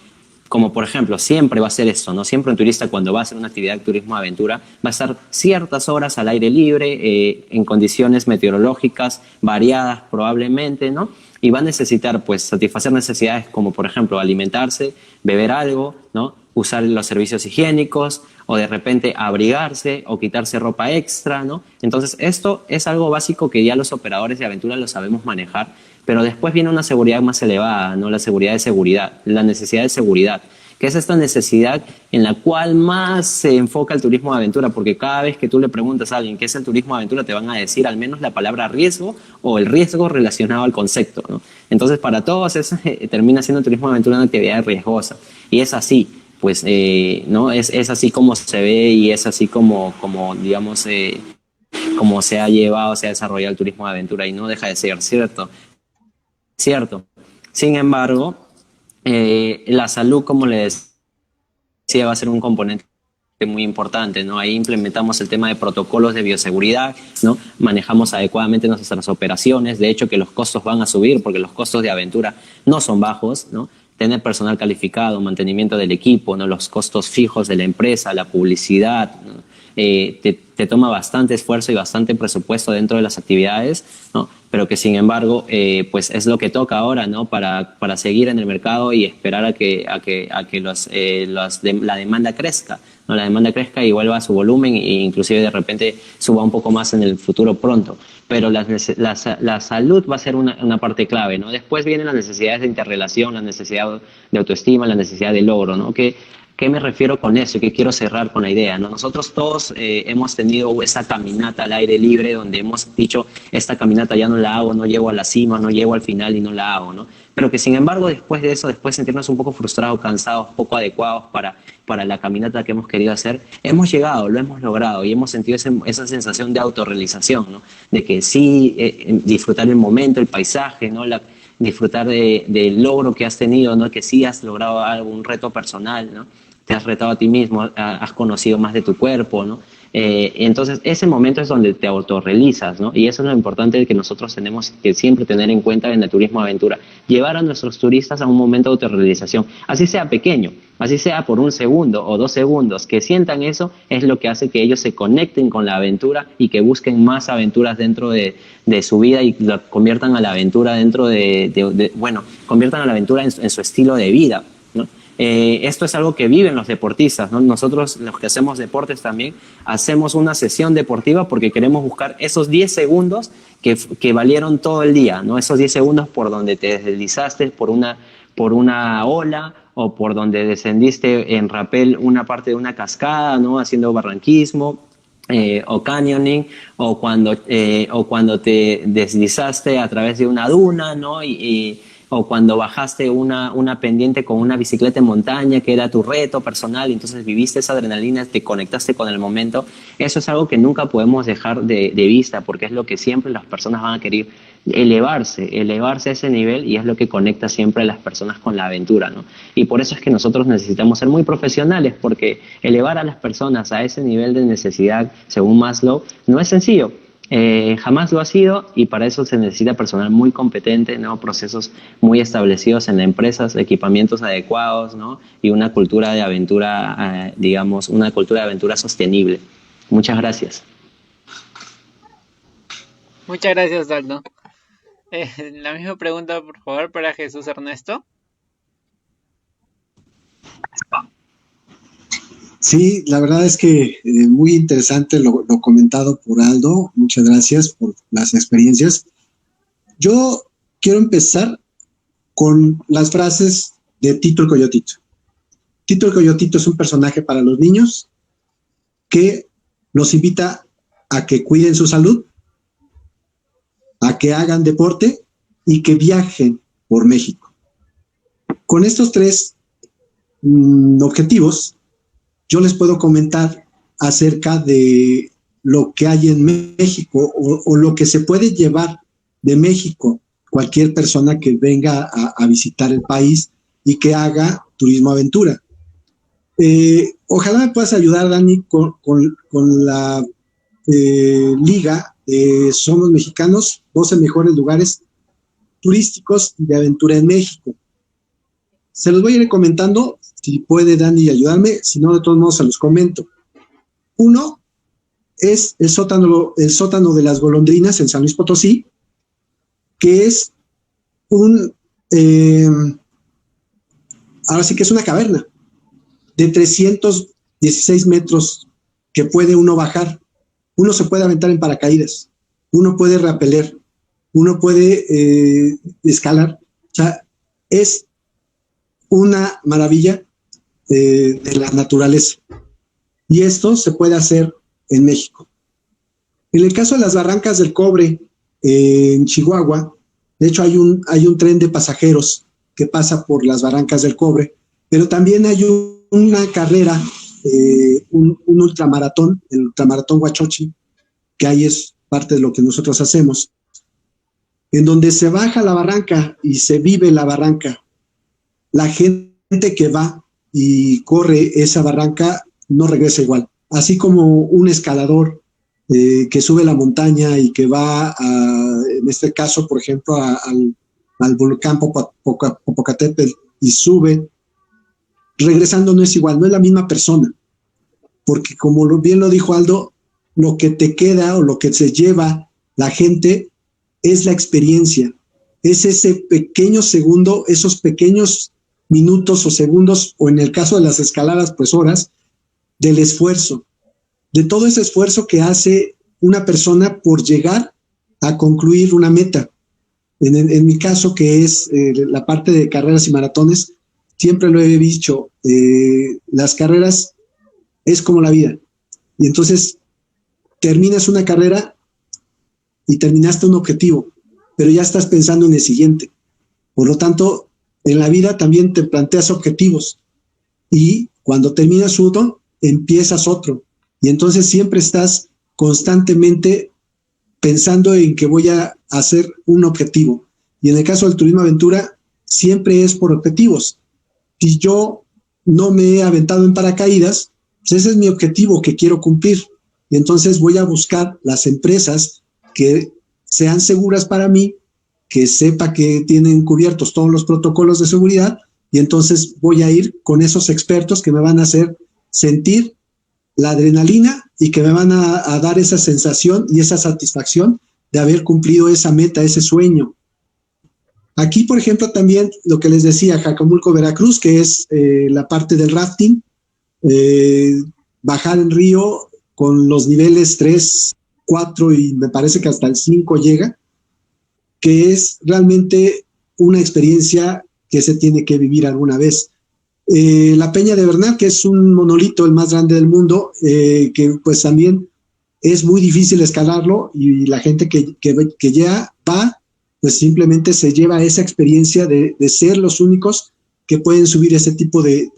por ejemplo, siempre va a ser esto, ¿no? Siempre un turista cuando va a hacer una actividad de turismo aventura va a estar ciertas horas al aire libre, en condiciones meteorológicas variadas probablemente, ¿no? Y va a necesitar, pues, satisfacer necesidades como, por ejemplo, alimentarse, beber algo, ¿no? Usar los servicios higiénicos o de repente abrigarse o quitarse ropa extra, ¿no? Entonces, esto es algo básico que ya los operadores de aventura lo sabemos manejar, pero después viene una seguridad más elevada, ¿no? La seguridad, la necesidad de seguridad, que es esta necesidad en la cual más se enfoca el turismo de aventura, porque cada vez que tú le preguntas a alguien qué es el turismo de aventura, te van a decir al menos la palabra riesgo o el riesgo relacionado al concepto, ¿no? Entonces, para todos eso termina siendo el turismo de aventura una actividad riesgosa, y es así, pues, ¿no? Es así como se ve y es así como digamos, como se ha desarrollado el turismo de aventura, y no deja de ser cierto. Sin embargo, la salud, como les decía, va a ser un componente muy importante, ¿no? Ahí implementamos el tema de protocolos de bioseguridad, ¿no? Manejamos adecuadamente nuestras operaciones. De hecho, que los costos van a subir porque los costos de aventura no son bajos, ¿no? Tener personal calificado, mantenimiento del equipo, ¿no? Los costos fijos de la empresa, la publicidad, ¿no? Te toma bastante esfuerzo y bastante presupuesto dentro de las actividades, ¿no? Pero que sin embargo, pues es lo que toca ahora, ¿no? Para seguir en el mercado y esperar a que la demanda crezca, ¿no? La demanda crezca y vuelva a su volumen e inclusive de repente suba un poco más en el futuro pronto. Pero la salud va a ser una parte clave, ¿no? Después vienen las necesidades de interrelación, la necesidad de autoestima, la necesidad de logro, ¿no? Que ¿Qué me refiero con eso? ¿Qué quiero cerrar con la idea? ¿No? Nosotros todos hemos tenido esa caminata al aire libre donde hemos dicho, esta caminata ya no la hago, no llego a la cima, no llego al final y no la hago, ¿no? Pero que sin embargo después de eso, después de sentirnos un poco frustrados, cansados, poco adecuados para la caminata que hemos querido hacer, hemos llegado, lo hemos logrado y hemos sentido esa sensación de autorrealización, ¿no? De que sí, disfrutar el momento, el paisaje, ¿no? Disfrutar del logro que has tenido, ¿no? Que sí has logrado algún reto personal, ¿no? Te has retado a ti mismo, has conocido más de tu cuerpo, ¿no? Entonces, ese momento es donde te autorrealizas, ¿no? Y eso es lo importante que nosotros tenemos que siempre tener en cuenta en el turismo aventura. Llevar a nuestros turistas a un momento de autorrealización, así sea pequeño, así sea por 1 segundo o 2 segundos, que sientan eso es lo que hace que ellos se conecten con la aventura y que busquen más aventuras dentro de su vida y lo conviertan a la aventura dentro conviertan a la aventura en su estilo de vida, ¿no? Esto es algo que viven los deportistas, ¿no? Nosotros, los que hacemos deportes también, hacemos una sesión deportiva porque queremos buscar esos 10 segundos que valieron todo el día, ¿no? Esos 10 segundos por donde te deslizaste por una ola o por donde descendiste en rapel una parte de una cascada, ¿no? Haciendo barranquismo. O canyoning, o cuando te deslizaste a través de una duna, ¿no? O cuando bajaste una pendiente con una bicicleta en montaña, que era tu reto personal, y entonces viviste esa adrenalina, te conectaste con el momento. Eso es algo que nunca podemos dejar de vista, porque es lo que siempre las personas van a querer, elevarse a ese nivel, y es lo que conecta siempre a las personas con la aventura, ¿no? Y por eso es que nosotros necesitamos ser muy profesionales, porque elevar a las personas a ese nivel de necesidad, según Maslow, no es sencillo. Jamás lo ha sido, y para eso se necesita personal muy competente, ¿no? Procesos muy establecidos en las empresas, equipamientos adecuados, ¿no? Y una cultura de aventura, digamos, una cultura de aventura sostenible. Muchas gracias. Muchas gracias, Aldo. La misma pregunta, por favor, para Jesús Ernesto. Sí, la verdad es que muy interesante lo comentado por Aldo. Muchas gracias por las experiencias. Yo quiero empezar con las frases de Tito el Coyotito. Tito el Coyotito es un personaje para los niños que los invita a que cuiden su salud, a que hagan deporte y que viajen por México. Con estos 3 objetivos, yo les puedo comentar acerca de lo que hay en México o lo que se puede llevar de México cualquier persona que venga a visitar el país y que haga turismo aventura. Ojalá me puedas ayudar, Dani, con la liga de Somos Mexicanos, 12 mejores lugares turísticos de aventura en México. Se los voy a ir comentando, si puede Dani ayudarme, si no, de todos modos se los comento. 1 es el sótano de las golondrinas en San Luis Potosí, que es ahora sí que es una caverna de 316 metros que puede uno bajar. Uno se puede aventar en paracaídas, uno puede rapeler, uno puede escalar. O sea, es una maravilla de la naturaleza. Y esto se puede hacer en México. En el caso de las Barrancas del Cobre, en Chihuahua, de hecho hay un tren de pasajeros que pasa por las Barrancas del Cobre, pero también hay una carrera, un ultramaratón, el ultramaratón Huachochi, que ahí es parte de lo que nosotros hacemos, en donde se baja la barranca y se vive la barranca. La gente que va y corre esa barranca no regresa igual. Así como un escalador que sube la montaña y que va, en este caso, por ejemplo, al volcán Popocatépetl y sube, regresando no es igual, no es la misma persona. Porque como bien lo dijo Aldo, lo que te queda o lo que se lleva la gente es la experiencia. Es ese pequeño segundo, esos pequeños minutos o segundos, o en el caso de las escaladas, pues horas, del esfuerzo, de todo ese esfuerzo que hace una persona por llegar a concluir una meta. En mi caso, que es la parte de carreras y maratones, siempre lo he dicho, las carreras es como la vida. Y entonces terminas una carrera y terminaste un objetivo, pero ya estás pensando en el siguiente. Por lo tanto, en la vida también te planteas objetivos y cuando terminas uno, empiezas otro. Y entonces siempre estás constantemente pensando en que voy a hacer un objetivo. Y en el caso del turismo aventura, siempre es por objetivos. Si yo no me he aventado en paracaídas, pues ese es mi objetivo que quiero cumplir. Y entonces voy a buscar las empresas que sean seguras para mí, que sepa que tienen cubiertos todos los protocolos de seguridad, y entonces voy a ir con esos expertos que me van a hacer sentir la adrenalina y que me van a dar esa sensación y esa satisfacción de haber cumplido esa meta, ese sueño. Aquí, por ejemplo, también lo que les decía, Jacomulco, Veracruz, que es la parte del rafting, bajar en río con los niveles 3, 4 y me parece que hasta el 5 llega, que es realmente una experiencia que se tiene que vivir alguna vez. La Peña de Bernal, que es un monolito, el más grande del mundo, que pues también es muy difícil escalarlo y la gente que ya va, pues simplemente se lleva esa experiencia de ser los únicos que pueden subir ese tipo de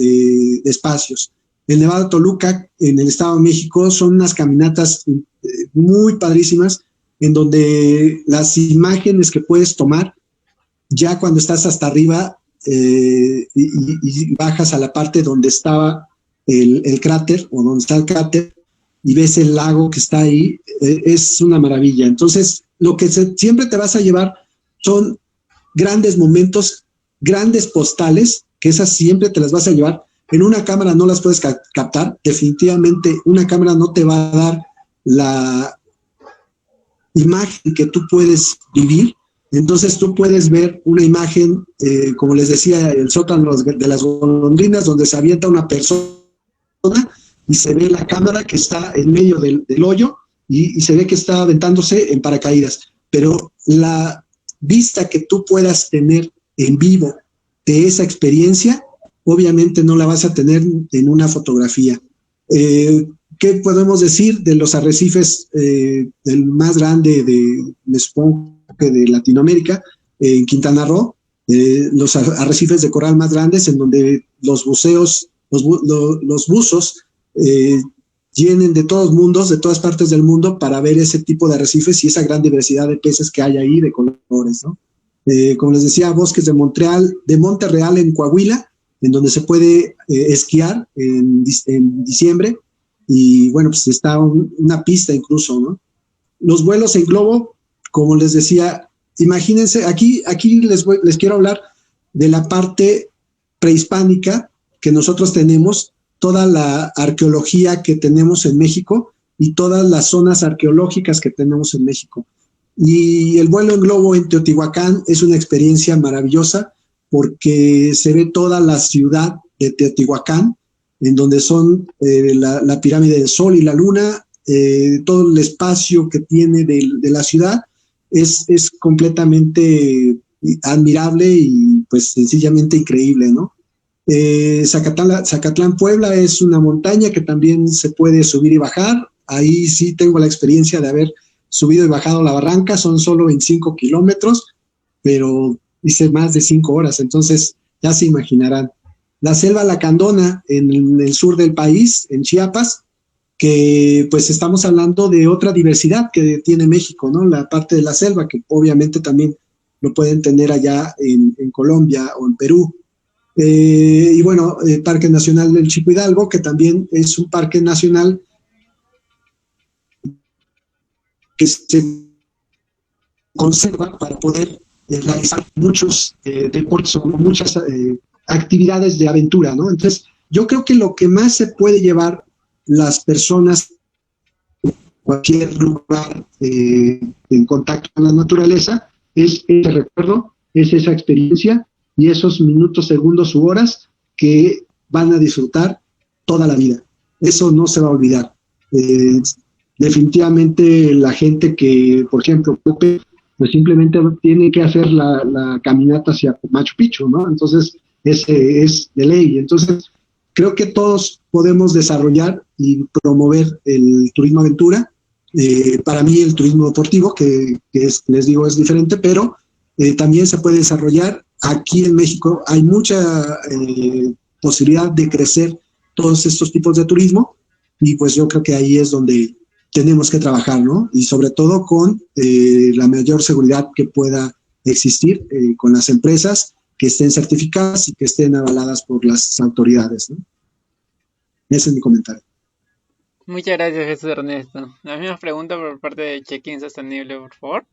espacios. El Nevado Toluca, en el Estado de México, son unas caminatas muy padrísimas, en donde las imágenes que puedes tomar, ya cuando estás hasta arriba y bajas a la parte donde estaba el cráter, o donde está el cráter, y ves el lago que está ahí, es una maravilla. Entonces, lo que siempre te vas a llevar son grandes momentos, grandes postales, que esas siempre te las vas a llevar. En una cámara no las puedes captar, definitivamente una cámara no te va a dar la imagen que tú puedes vivir. Entonces tú puedes ver una imagen, como les decía, el sótano de las golondrinas, donde se avienta una persona y se ve la cámara que está en medio del hoyo y se ve que está aventándose en paracaídas. Pero la vista que tú puedas tener en vivo de esa experiencia, obviamente no la vas a tener en una fotografía. ¿Qué podemos decir de los arrecifes, el más grande me supongo que de Latinoamérica, en Quintana Roo? Los arrecifes de coral más grandes, en donde los buzos vienen de todos mundos, de todas partes del mundo, para ver ese tipo de arrecifes y esa gran diversidad de peces que hay ahí de colores, ¿no? Como les decía, bosques de Monte Real en Coahuila, en donde se puede esquiar en diciembre, y bueno, pues está una pista incluso, ¿no? Los vuelos en globo, como les decía, imagínense, aquí les quiero hablar de la parte prehispánica que nosotros tenemos, toda la arqueología que tenemos en México y todas las zonas arqueológicas que tenemos en México. Y el vuelo en globo en Teotihuacán es una experiencia maravillosa porque se ve toda la ciudad de Teotihuacán, en donde son la pirámide del Sol y la Luna, todo el espacio que tiene de la ciudad es completamente admirable y pues sencillamente increíble, ¿no? Zacatlán, Puebla, es una montaña que también se puede subir y bajar. Ahí sí tengo la experiencia de haber subido y bajado la barranca, son solo 25 kilómetros, pero hice más de 5 horas, entonces ya se imaginarán. La selva Lacandona en el sur del país, en Chiapas, que pues estamos hablando de otra diversidad que tiene México, ¿no? La parte de la selva, que obviamente también lo pueden tener allá en Colombia o en Perú. Y bueno, el Parque Nacional del Chico Hidalgo, que también es un parque nacional que se conserva para poder realizar muchos deportes o muchas actividades de aventura, ¿no? Entonces, yo creo que lo que más se puede llevar las personas en cualquier lugar en contacto con la naturaleza es ese recuerdo, es esa experiencia y esos minutos, segundos u horas que van a disfrutar toda la vida. Eso no se va a olvidar. Definitivamente la gente que, por ejemplo, Pepe, pues simplemente tiene que hacer la caminata hacia Machu Picchu, ¿no? Entonces, es de ley. Entonces, creo que todos podemos desarrollar y promover el turismo aventura. Para mí el turismo deportivo, que es, les digo, es diferente, pero también se puede desarrollar. Aquí en México hay mucha posibilidad de crecer todos estos tipos de turismo, y pues yo creo que ahí es donde tenemos que trabajar, ¿no? Y sobre todo con la mayor seguridad que pueda existir con las empresas que estén certificadas y que estén avaladas por las autoridades, ¿no? Ese es mi comentario. Muchas gracias, Jesús Ernesto. La misma pregunta por parte de Check-in Sostenible, por favor.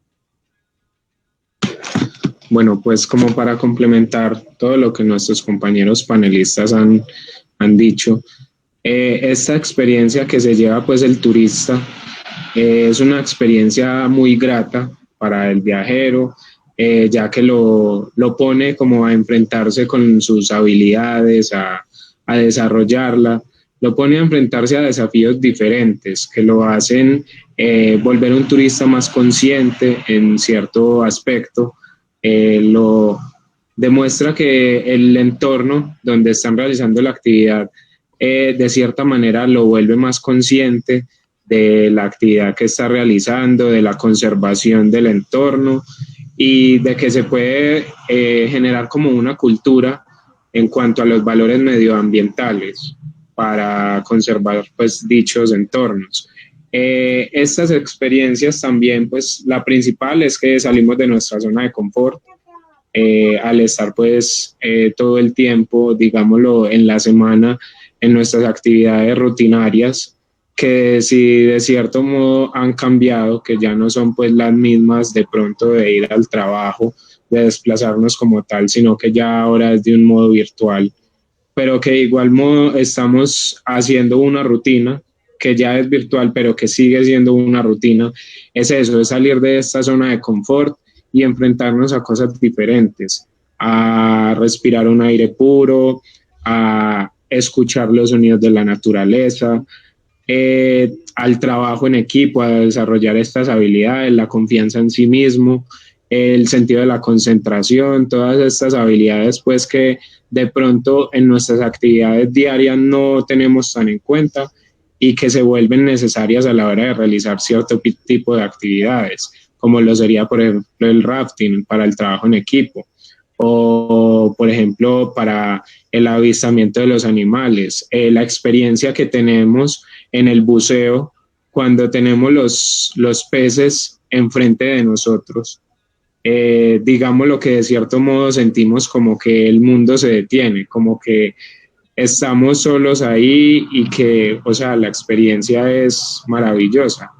Bueno, pues como para complementar todo lo que nuestros compañeros panelistas han dicho, esta experiencia que se lleva pues el turista es una experiencia muy grata para el viajero, ya que lo pone como a enfrentarse con sus habilidades, a desarrollarla, lo pone a enfrentarse a desafíos diferentes que lo hacen volver un turista más consciente en cierto aspecto. Lo demuestra que el entorno donde están realizando la actividad de cierta manera lo vuelve más consciente de la actividad que está realizando, de la conservación del entorno y de que se puede generar como una cultura en cuanto a los valores medioambientales para conservar pues dichos entornos. Estas experiencias también, pues la principal es que salimos de nuestra zona de confort al estar pues todo el tiempo, digámoslo, en la semana en nuestras actividades rutinarias, que si de cierto modo han cambiado, que ya no son pues las mismas de pronto de ir al trabajo, de desplazarnos como tal, sino que ya ahora es de un modo virtual, pero que de igual modo estamos haciendo una rutina que ya es virtual, pero que sigue siendo una rutina. Es eso, es salir de esta zona de confort y enfrentarnos a cosas diferentes, a respirar un aire puro, a escuchar los sonidos de la naturaleza, al trabajo en equipo, a desarrollar estas habilidades, la confianza en sí mismo, el sentido de la concentración, todas estas habilidades pues que de pronto en nuestras actividades diarias no tenemos tan en cuenta y que se vuelven necesarias a la hora de realizar cierto tipo de actividades, como lo sería por ejemplo el rafting para el trabajo en equipo, o por ejemplo para el avistamiento de los animales, la experiencia que tenemos en el buceo cuando tenemos los peces enfrente de nosotros. Digamos lo que de cierto modo sentimos como que el mundo se detiene, como que estamos solos ahí y que, o sea, la experiencia es maravillosa,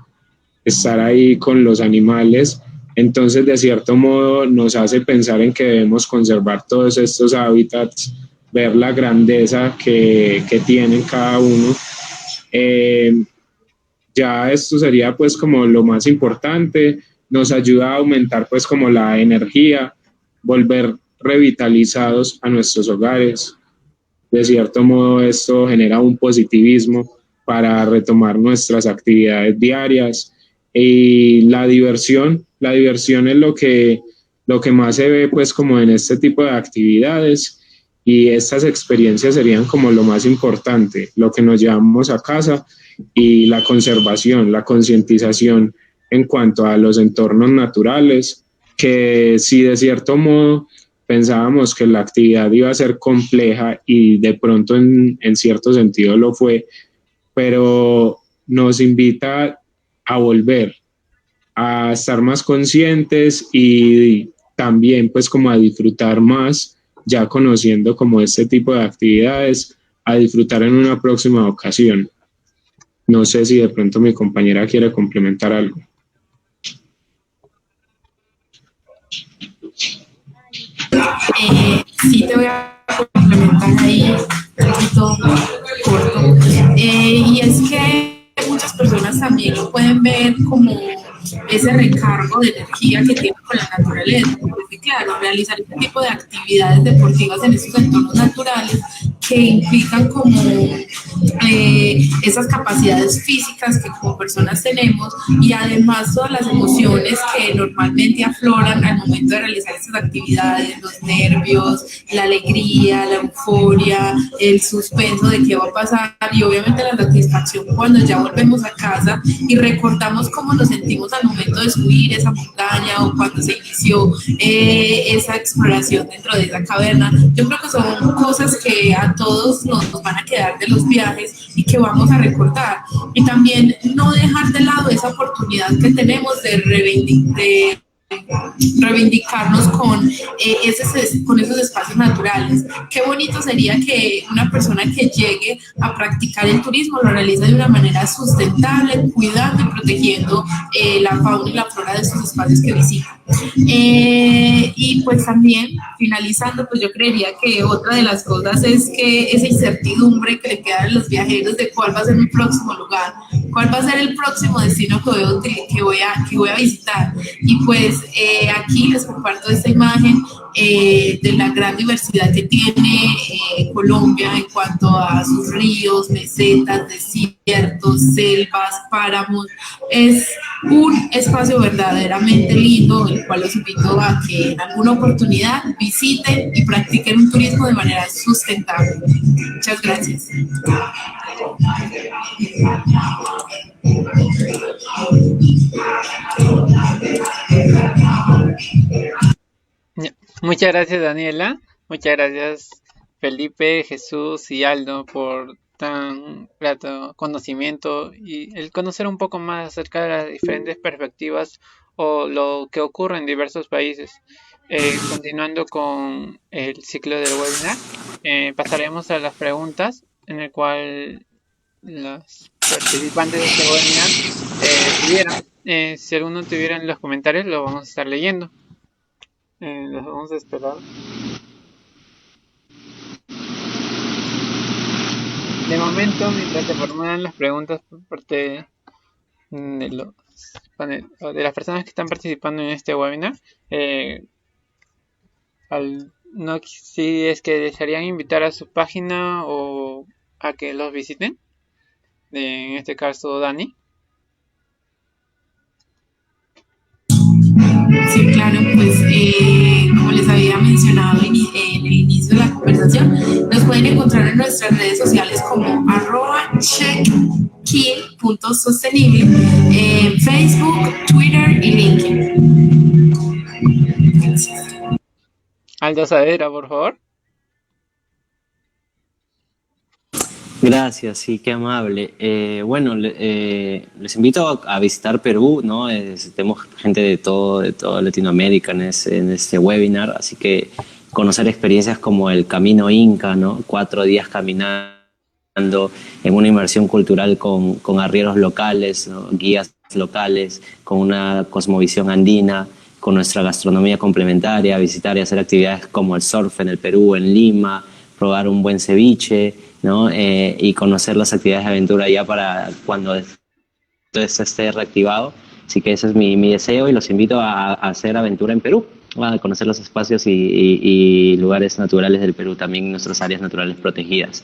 estar ahí con los animales. Entonces, de cierto modo, nos hace pensar en que debemos conservar todos estos hábitats, ver la grandeza que tienen cada uno. Ya esto sería pues como lo más importante, nos ayuda a aumentar pues como la energía, volver revitalizados a nuestros hogares. De cierto modo esto genera un positivismo para retomar nuestras actividades diarias y la diversión es lo que más se ve pues como en este tipo de actividades, y estas experiencias serían como lo más importante, lo que nos llevamos a casa, y la conservación, la concientización en cuanto a los entornos naturales, que si de cierto modo pensábamos que la actividad iba a ser compleja y de pronto en cierto sentido lo fue, pero nos invita a volver a estar más conscientes y también pues como a disfrutar más, ya conociendo como este tipo de actividades, a disfrutar en una próxima ocasión. No sé si de pronto mi compañera quiere complementar algo. Sí, te voy a complementar ahí un poquito corto. Y es que muchas personas también lo pueden ver como ese recargo de energía que tiene con la naturaleza. Porque claro, realizar este tipo de actividades deportivas en estos entornos naturales que implican como esas capacidades físicas que como personas tenemos y además todas las emociones que normalmente afloran al momento de realizar estas actividades, los nervios, la alegría, la euforia, el suspenso de qué va a pasar y obviamente la satisfacción cuando ya volvemos a casa y recordamos cómo nos sentimos al momento de subir esa montaña o cuando se inició esa exploración dentro de esa caverna. Yo creo que son cosas que a todos nos van a quedar de los viajes y que vamos a recordar. Y también no dejar de lado esa oportunidad que tenemos de reivindicarnos con esos espacios naturales. Qué bonito sería que una persona que llegue a practicar el turismo lo realice de una manera sustentable, cuidando y protegiendo la fauna y la flora de esos espacios que visita. Y pues también, finalizando, pues yo creería que otra de las cosas es que esa incertidumbre que le queda a los viajeros de cuál va a ser mi próximo lugar, cuál va a ser el próximo destino que voy a visitar. Y pues aquí les comparto esta imagen de la gran diversidad que tiene Colombia en cuanto a sus ríos, mesetas, desiertos, selvas, páramos. Es un espacio verdaderamente lindo, el cual los invito a que en alguna oportunidad visiten y practiquen un turismo de manera sustentable. Muchas gracias. Muchas gracias, Daniela. Muchas gracias, Felipe, Jesús y Aldo, por tan grato conocimiento y el conocer un poco más acerca de las diferentes perspectivas o lo que ocurre en diversos países. Continuando con el ciclo del webinar, pasaremos a las preguntas, en el cual los participantes de este webinar si alguno tuviera en los comentarios, lo vamos a estar leyendo. Los vamos a esperar. De momento, mientras se formulan las preguntas por parte de las personas que están participando en este webinar, si es que desearían invitar a su página o a que los visiten, en este caso Dani. Sí, claro, pues como les había mencionado en el inicio de la conversación, nos pueden encontrar en nuestras redes sociales como @check-in.sostenible en Facebook, Twitter y LinkedIn. Gracias. Aldo Saavedra, por favor. Gracias, sí, qué amable. Bueno, les invito a visitar Perú, ¿no? Tenemos gente de toda Latinoamérica en este webinar, así que conocer experiencias como el Camino Inca, ¿no? 4 días caminando en una inmersión cultural con arrieros locales, ¿no? Guías locales, con una cosmovisión andina, con nuestra gastronomía complementaria, visitar y hacer actividades como el surf en el Perú, en Lima, probar un buen ceviche, ¿no? Y conocer las actividades de aventura ya para cuando todo esto esté reactivado. Así que ese es mi deseo y los invito a hacer aventura en Perú, a conocer los espacios y lugares naturales del Perú, también nuestras áreas naturales protegidas.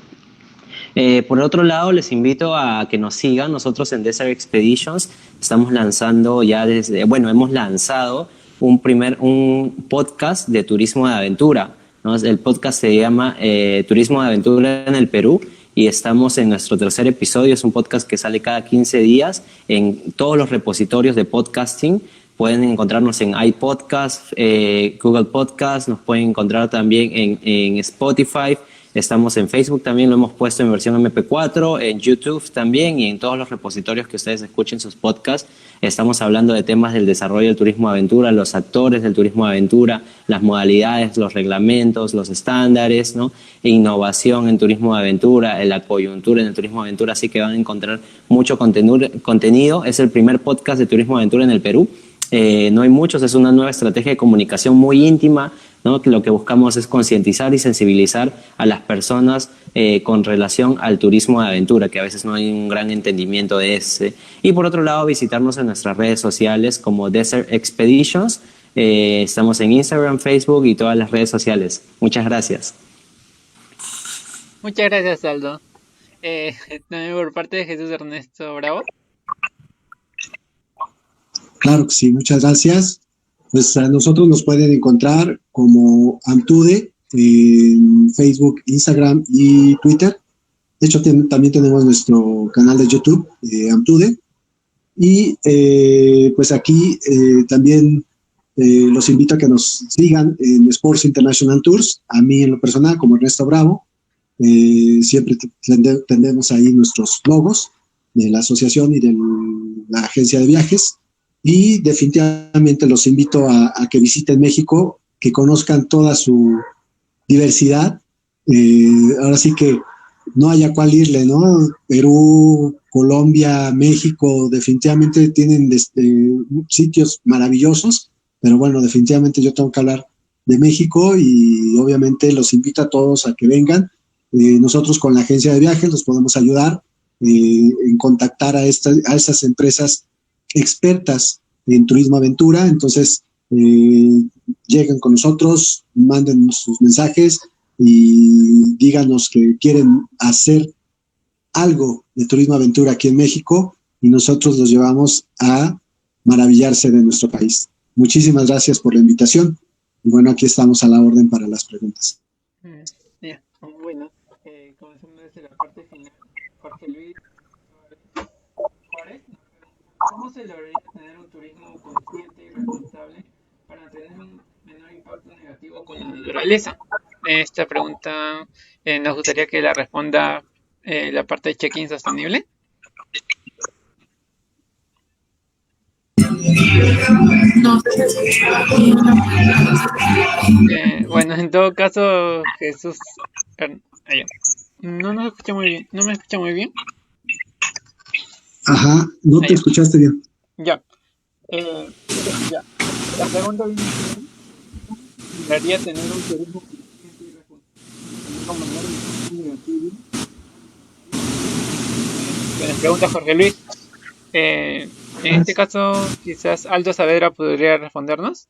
Por otro lado, les invito a que nos sigan. Nosotros en Desert Expeditions estamos lanzando hemos lanzado un podcast de turismo de aventura, ¿no? El podcast se llama Turismo de Aventura en el Perú y estamos en nuestro 3er episodio. Es un podcast que sale cada 15 días en todos los repositorios de podcasting. Pueden encontrarnos en iPodcast, Google Podcast, nos pueden encontrar también en Spotify. Estamos en Facebook también, lo hemos puesto en versión MP4, en YouTube también y en todos los repositorios que ustedes escuchen sus podcasts. Estamos hablando de temas del desarrollo del turismo de aventura, los actores del turismo de aventura, las modalidades, los reglamentos, los estándares, ¿no? Innovación en turismo de aventura, la coyuntura en el turismo de aventura, así que van a encontrar mucho contenido. Es el primer podcast de turismo de aventura en el Perú. No hay muchos, es una nueva estrategia de comunicación muy íntima, ¿no? Que lo que buscamos es concientizar y sensibilizar a las personas con relación al turismo de aventura, que a veces no hay un gran entendimiento de ese. Y por otro lado, visitarnos en nuestras redes sociales como Desert Expeditions. Estamos en Instagram, Facebook y todas las redes sociales. Muchas gracias. Muchas gracias, Aldo. También por parte de Jesús Ernesto Bravo. Claro que sí, muchas gracias. Pues a nosotros nos pueden encontrar como Amtude en Facebook, Instagram y Twitter. De hecho, también tenemos nuestro canal de YouTube, Amtude. Y pues aquí también los invito a que nos sigan en Sports International Tours. A mí en lo personal, como Ernesto Bravo, siempre tendemos ahí nuestros logos de la asociación y de la agencia de viajes. Y definitivamente los invito a que visiten México, que conozcan toda su diversidad. Ahora sí que no haya cuál irle, ¿no? Perú, Colombia, México, definitivamente tienen sitios maravillosos, pero bueno, definitivamente yo tengo que hablar de México y obviamente los invito a todos a que vengan. Nosotros con la agencia de viajes los podemos ayudar en contactar a estas empresas expertas en turismo aventura, entonces lleguen con nosotros, manden sus mensajes y díganos que quieren hacer algo de turismo aventura aquí en México y nosotros los llevamos a maravillarse de nuestro país. Muchísimas gracias por la invitación y bueno, aquí estamos a la orden para las preguntas. Yeah. Bueno, comenzando desde la parte final, Jorge Luis Juárez, ¿cómo se lograría tener un turismo consciente y responsable para tener un menor impacto negativo con la naturaleza? Esta pregunta nos gustaría que la responda la parte de check-in sostenible. No se escucha bien. Bueno, en todo caso, Jesús, no nos escucha muy bien, no me escucha muy bien. Ajá, no te escuchaste bien. Ya. Ya. La pregunta viene debería tener un turismo consciente y responsable. Nos pregunta Jorge Luis. En este caso, quizás Aldo Saavedra podría respondernos.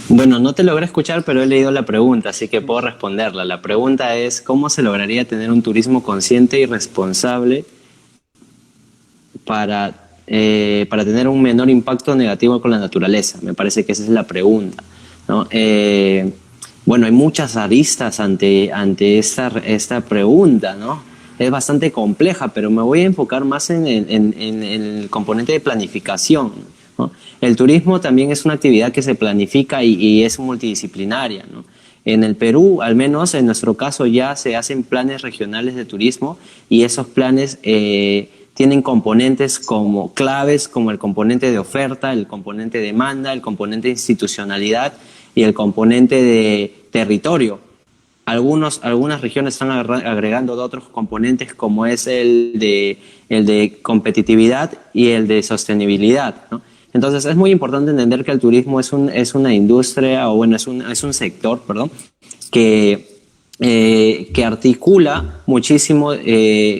Bueno, no te logré escuchar, pero he leído la pregunta, así que puedo responderla. La pregunta es, ¿cómo se lograría tener un turismo consciente y responsable para tener un menor impacto negativo con la naturaleza? Me parece que esa es la pregunta, ¿no? Bueno, hay muchas aristas ante esta pregunta, ¿no? Es bastante compleja, pero me voy a enfocar más en el componente de planificación, ¿no? El turismo también es una actividad que se planifica y es multidisciplinaria, ¿no? En el Perú, al menos en nuestro caso, ya se hacen planes regionales de turismo y esos planes tienen componentes como claves, como el componente de oferta, el componente de demanda, el componente de institucionalidad y el componente de territorio. Algunas regiones están agregando otros componentes como es el de competitividad y el de sostenibilidad, ¿no? Entonces es muy importante entender que el turismo es una industria, o bueno, es un sector, perdón, que articula muchísimo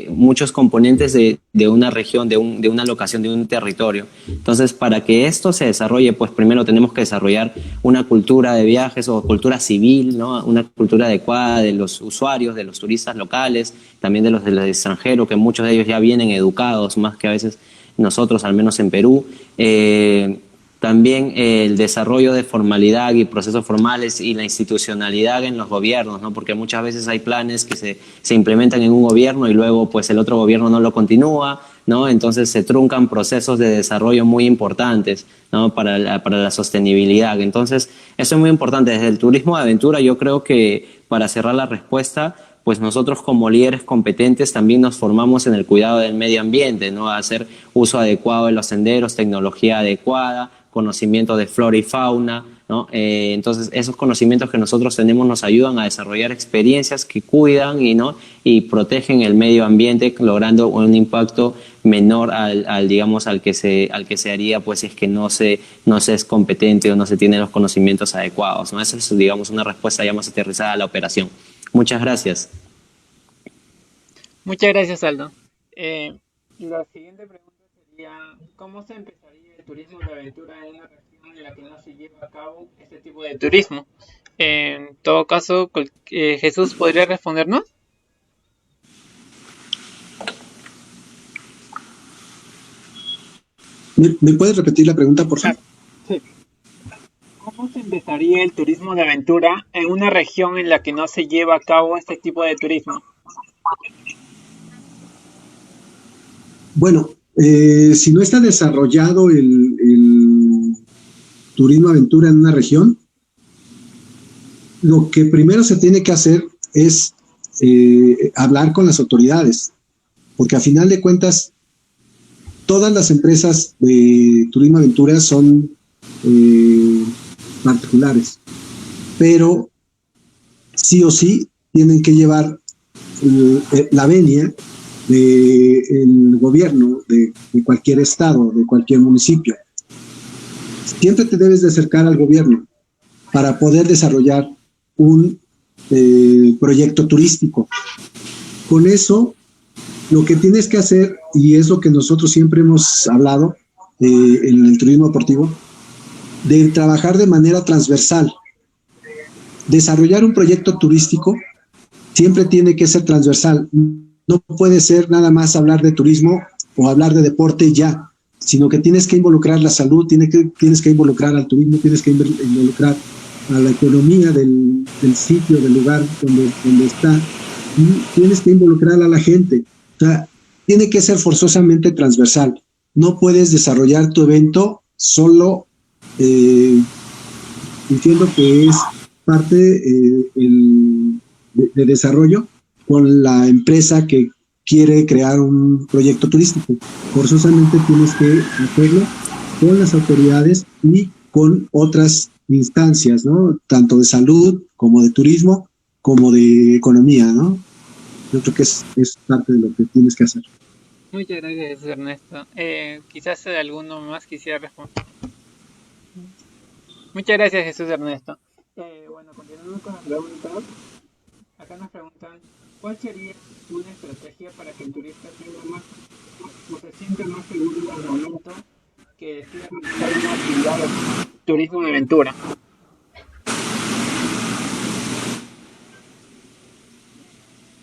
muchos componentes de una región, de una locación, de un territorio. Entonces, para que esto se desarrolle, pues primero tenemos que desarrollar una cultura de viajes o cultura civil, ¿no? Una cultura adecuada de los usuarios, de los turistas locales, también de los del extranjero, que muchos de ellos ya vienen educados, más que a veces nosotros, al menos en Perú. También el desarrollo de formalidad y procesos formales y la institucionalidad en los gobiernos, ¿no? Porque muchas veces hay planes que se implementan en un gobierno y luego pues el otro gobierno no lo continúa, ¿no? Entonces se truncan procesos de desarrollo muy importantes, ¿no? Para la sostenibilidad. Entonces eso es muy importante. Desde el turismo de aventura yo creo que, para cerrar la respuesta, pues nosotros como líderes competentes también nos formamos en el cuidado del medio ambiente, ¿no? A hacer uso adecuado de los senderos, tecnología adecuada, conocimiento de flora y fauna, ¿no? Entonces esos conocimientos que nosotros tenemos nos ayudan a desarrollar experiencias que cuidan y protegen el medio ambiente, logrando un impacto menor digamos al que se haría pues si es que no se es competente o no se tienen los conocimientos adecuados, ¿no? Esa es, digamos, una respuesta ya más aterrizada a la operación. Muchas gracias. Muchas gracias, Aldo. La siguiente pregunta sería, ¿cómo se empezaría el turismo de aventura en una región en la que no se lleva a cabo este tipo de turismo? En todo caso, Jesús podría respondernos. ¿Me puedes repetir la pregunta, por favor? Sí. ¿Cómo se empezaría el turismo de aventura en una región en la que no se lleva a cabo este tipo de turismo? Bueno, si no está desarrollado el turismo aventura en una región, lo que primero se tiene que hacer es hablar con las autoridades, porque a final de cuentas todas las empresas de turismo aventura son particulares, pero sí o sí tienen que llevar la venia del gobierno de cualquier estado, de cualquier municipio. Siempre te debes de acercar al gobierno para poder desarrollar un proyecto turístico. Con eso, lo que tienes que hacer, y es lo que nosotros siempre hemos hablado en el turismo deportivo, de trabajar de manera transversal. Desarrollar un proyecto turístico siempre tiene que ser transversal. No puede ser nada más hablar de turismo o hablar de deporte ya, sino que tienes que involucrar la salud, tienes que involucrar al turismo, tienes que involucrar a la economía del sitio, del lugar donde está, y tienes que involucrar a la gente. O sea, tiene que ser forzosamente transversal. No puedes desarrollar tu evento solo diciendo que es parte de desarrollo con la empresa que quiere crear un proyecto turístico. Forzosamente tienes que hacerlo con las autoridades y con otras instancias, ¿no? Tanto de salud como de turismo, como de economía, ¿no? Yo creo que es parte de lo que tienes que hacer. Muchas gracias, Ernesto. Quizás alguno más quisiera responder. Muchas gracias, Jesús Ernesto. Bueno, continuando con las preguntas. Acá nos preguntan, ¿cuál sería una estrategia para que el turista tenga más o se sienta más seguro al momento que decida realizar una actividad de turismo de aventura?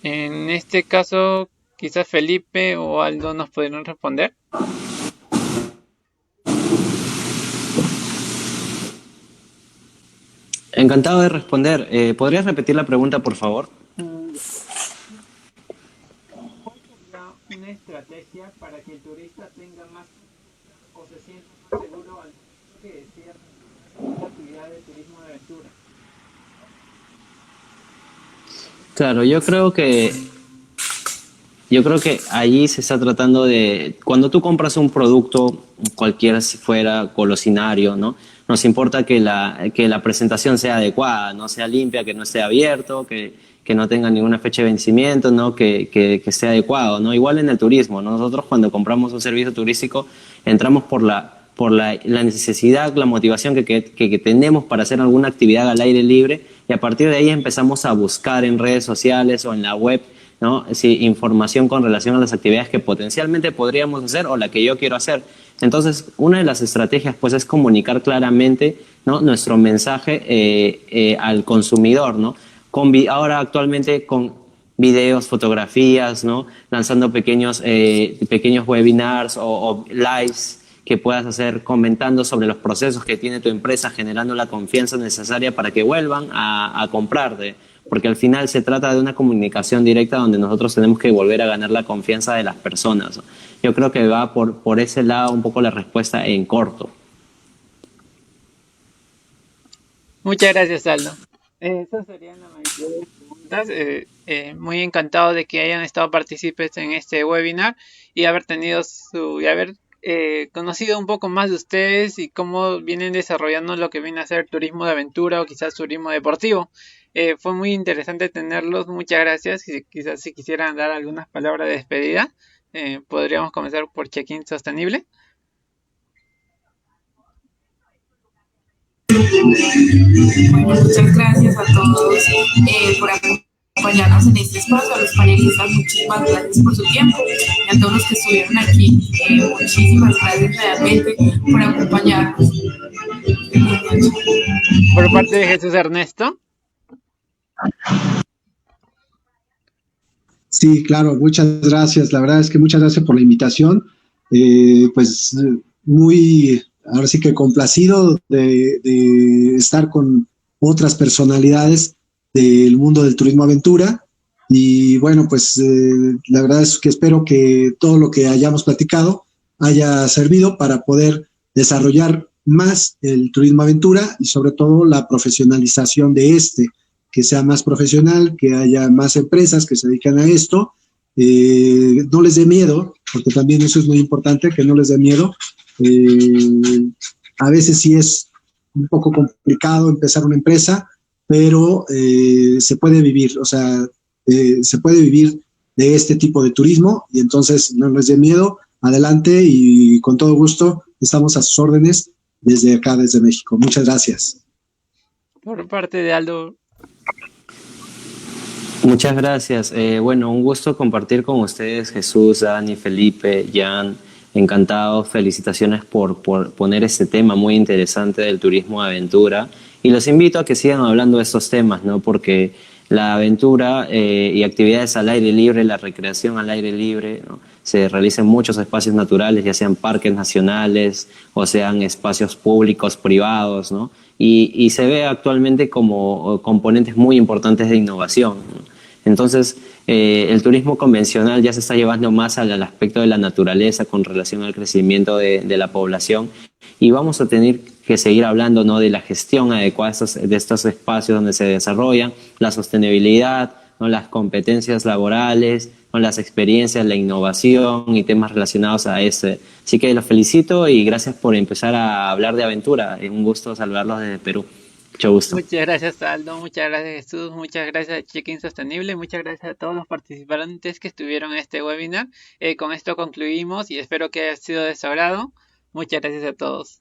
En este caso, quizás Felipe o Aldo nos podrían responder. Encantado de responder. ¿Podrías repetir la pregunta, por favor? ¿Cuál sería una estrategia para que el turista tenga más o se sienta más seguro al que desea una actividad de turismo de aventura? Claro, yo creo que allí se está tratando de, cuando tú compras un producto, cualquiera si fuera golosinario, ¿no? Nos importa que la presentación sea adecuada, no sea limpia, que no esté abierto, que no tenga ninguna fecha de vencimiento, ¿no? Que esté adecuado, ¿no? Igual en el turismo, ¿no? Nosotros cuando compramos un servicio turístico entramos por la necesidad, la motivación que tenemos para hacer alguna actividad al aire libre, y a partir de ahí empezamos a buscar en redes sociales o en la web, ¿no? Sí, información con relación a las actividades que potencialmente podríamos hacer o la que yo quiero hacer. Entonces, una de las estrategias pues es comunicar claramente, ¿no? Nuestro mensaje al consumidor, ¿no? Ahora actualmente con videos, fotografías, ¿no? Lanzando pequeños webinars o lives que puedas hacer comentando sobre los procesos que tiene tu empresa, generando la confianza necesaria para que vuelvan a comprarte. Porque al final se trata de una comunicación directa donde nosotros tenemos que volver a ganar la confianza de las personas. Yo creo que va por ese lado un poco la respuesta en corto. Muchas gracias, Aldo. Esas serían la mayoría de las preguntas. Muy encantado de que hayan estado partícipes en este webinar y haber conocido un poco más de ustedes y cómo vienen desarrollando lo que viene a ser turismo de aventura o quizás turismo deportivo. Fue muy interesante tenerlos, muchas gracias. Y quizás si quisieran dar algunas palabras de despedida, podríamos comenzar por Check-in Sostenible. Bueno, muchas gracias a todos por acompañarnos en este espacio, a los panelistas, muchísimas gracias por su tiempo, y a todos los que estuvieron aquí, muchísimas gracias realmente por acompañarnos. noche. Por parte de Jesús Ernesto. Sí, claro, muchas gracias. La verdad es que muchas gracias por la invitación. Pues muy, ahora sí que complacido de estar con otras personalidades del mundo del turismo aventura. Y bueno, pues la verdad es que espero que todo lo que hayamos platicado haya servido para poder desarrollar más el turismo aventura y sobre todo la profesionalización de este, que sea más profesional, que haya más empresas que se dedican a esto. No les dé miedo, porque también eso es muy importante, que no les dé miedo. A veces sí es un poco complicado empezar una empresa, pero se puede vivir, o sea, se puede vivir de este tipo de turismo y entonces no les dé miedo, adelante y con todo gusto estamos a sus órdenes desde acá, desde México. Muchas gracias. Por parte de Aldo. Muchas gracias. Bueno, un gusto compartir con ustedes, Jesús, Dani, Felipe, Jan. Encantado. Felicitaciones por poner este tema muy interesante del turismo de aventura. Y los invito a que sigan hablando de estos temas, ¿no? Porque la aventura y actividades al aire libre, la recreación al aire libre, ¿no? Se realiza en muchos espacios naturales, ya sean parques nacionales o sean espacios públicos, privados, ¿no? Y se ve actualmente como componentes muy importantes de innovación, ¿no? Entonces, el turismo convencional ya se está llevando más al aspecto de la naturaleza con relación al crecimiento de la población y vamos a tener que seguir hablando, ¿no?, de la gestión adecuada de estos espacios donde se desarrollan, la sostenibilidad, ¿no?, las competencias laborales, ¿no?, las experiencias, la innovación y temas relacionados a este. Así que los felicito y gracias por empezar a hablar de aventura. Es un gusto saludarlos desde Perú. Mucho gusto. Muchas gracias, Aldo. Muchas gracias, Jesús. Muchas gracias a Check-in Sostenible. Muchas gracias a todos los participantes que estuvieron en este webinar. Con esto concluimos y espero que haya sido de su agrado. Muchas gracias a todos.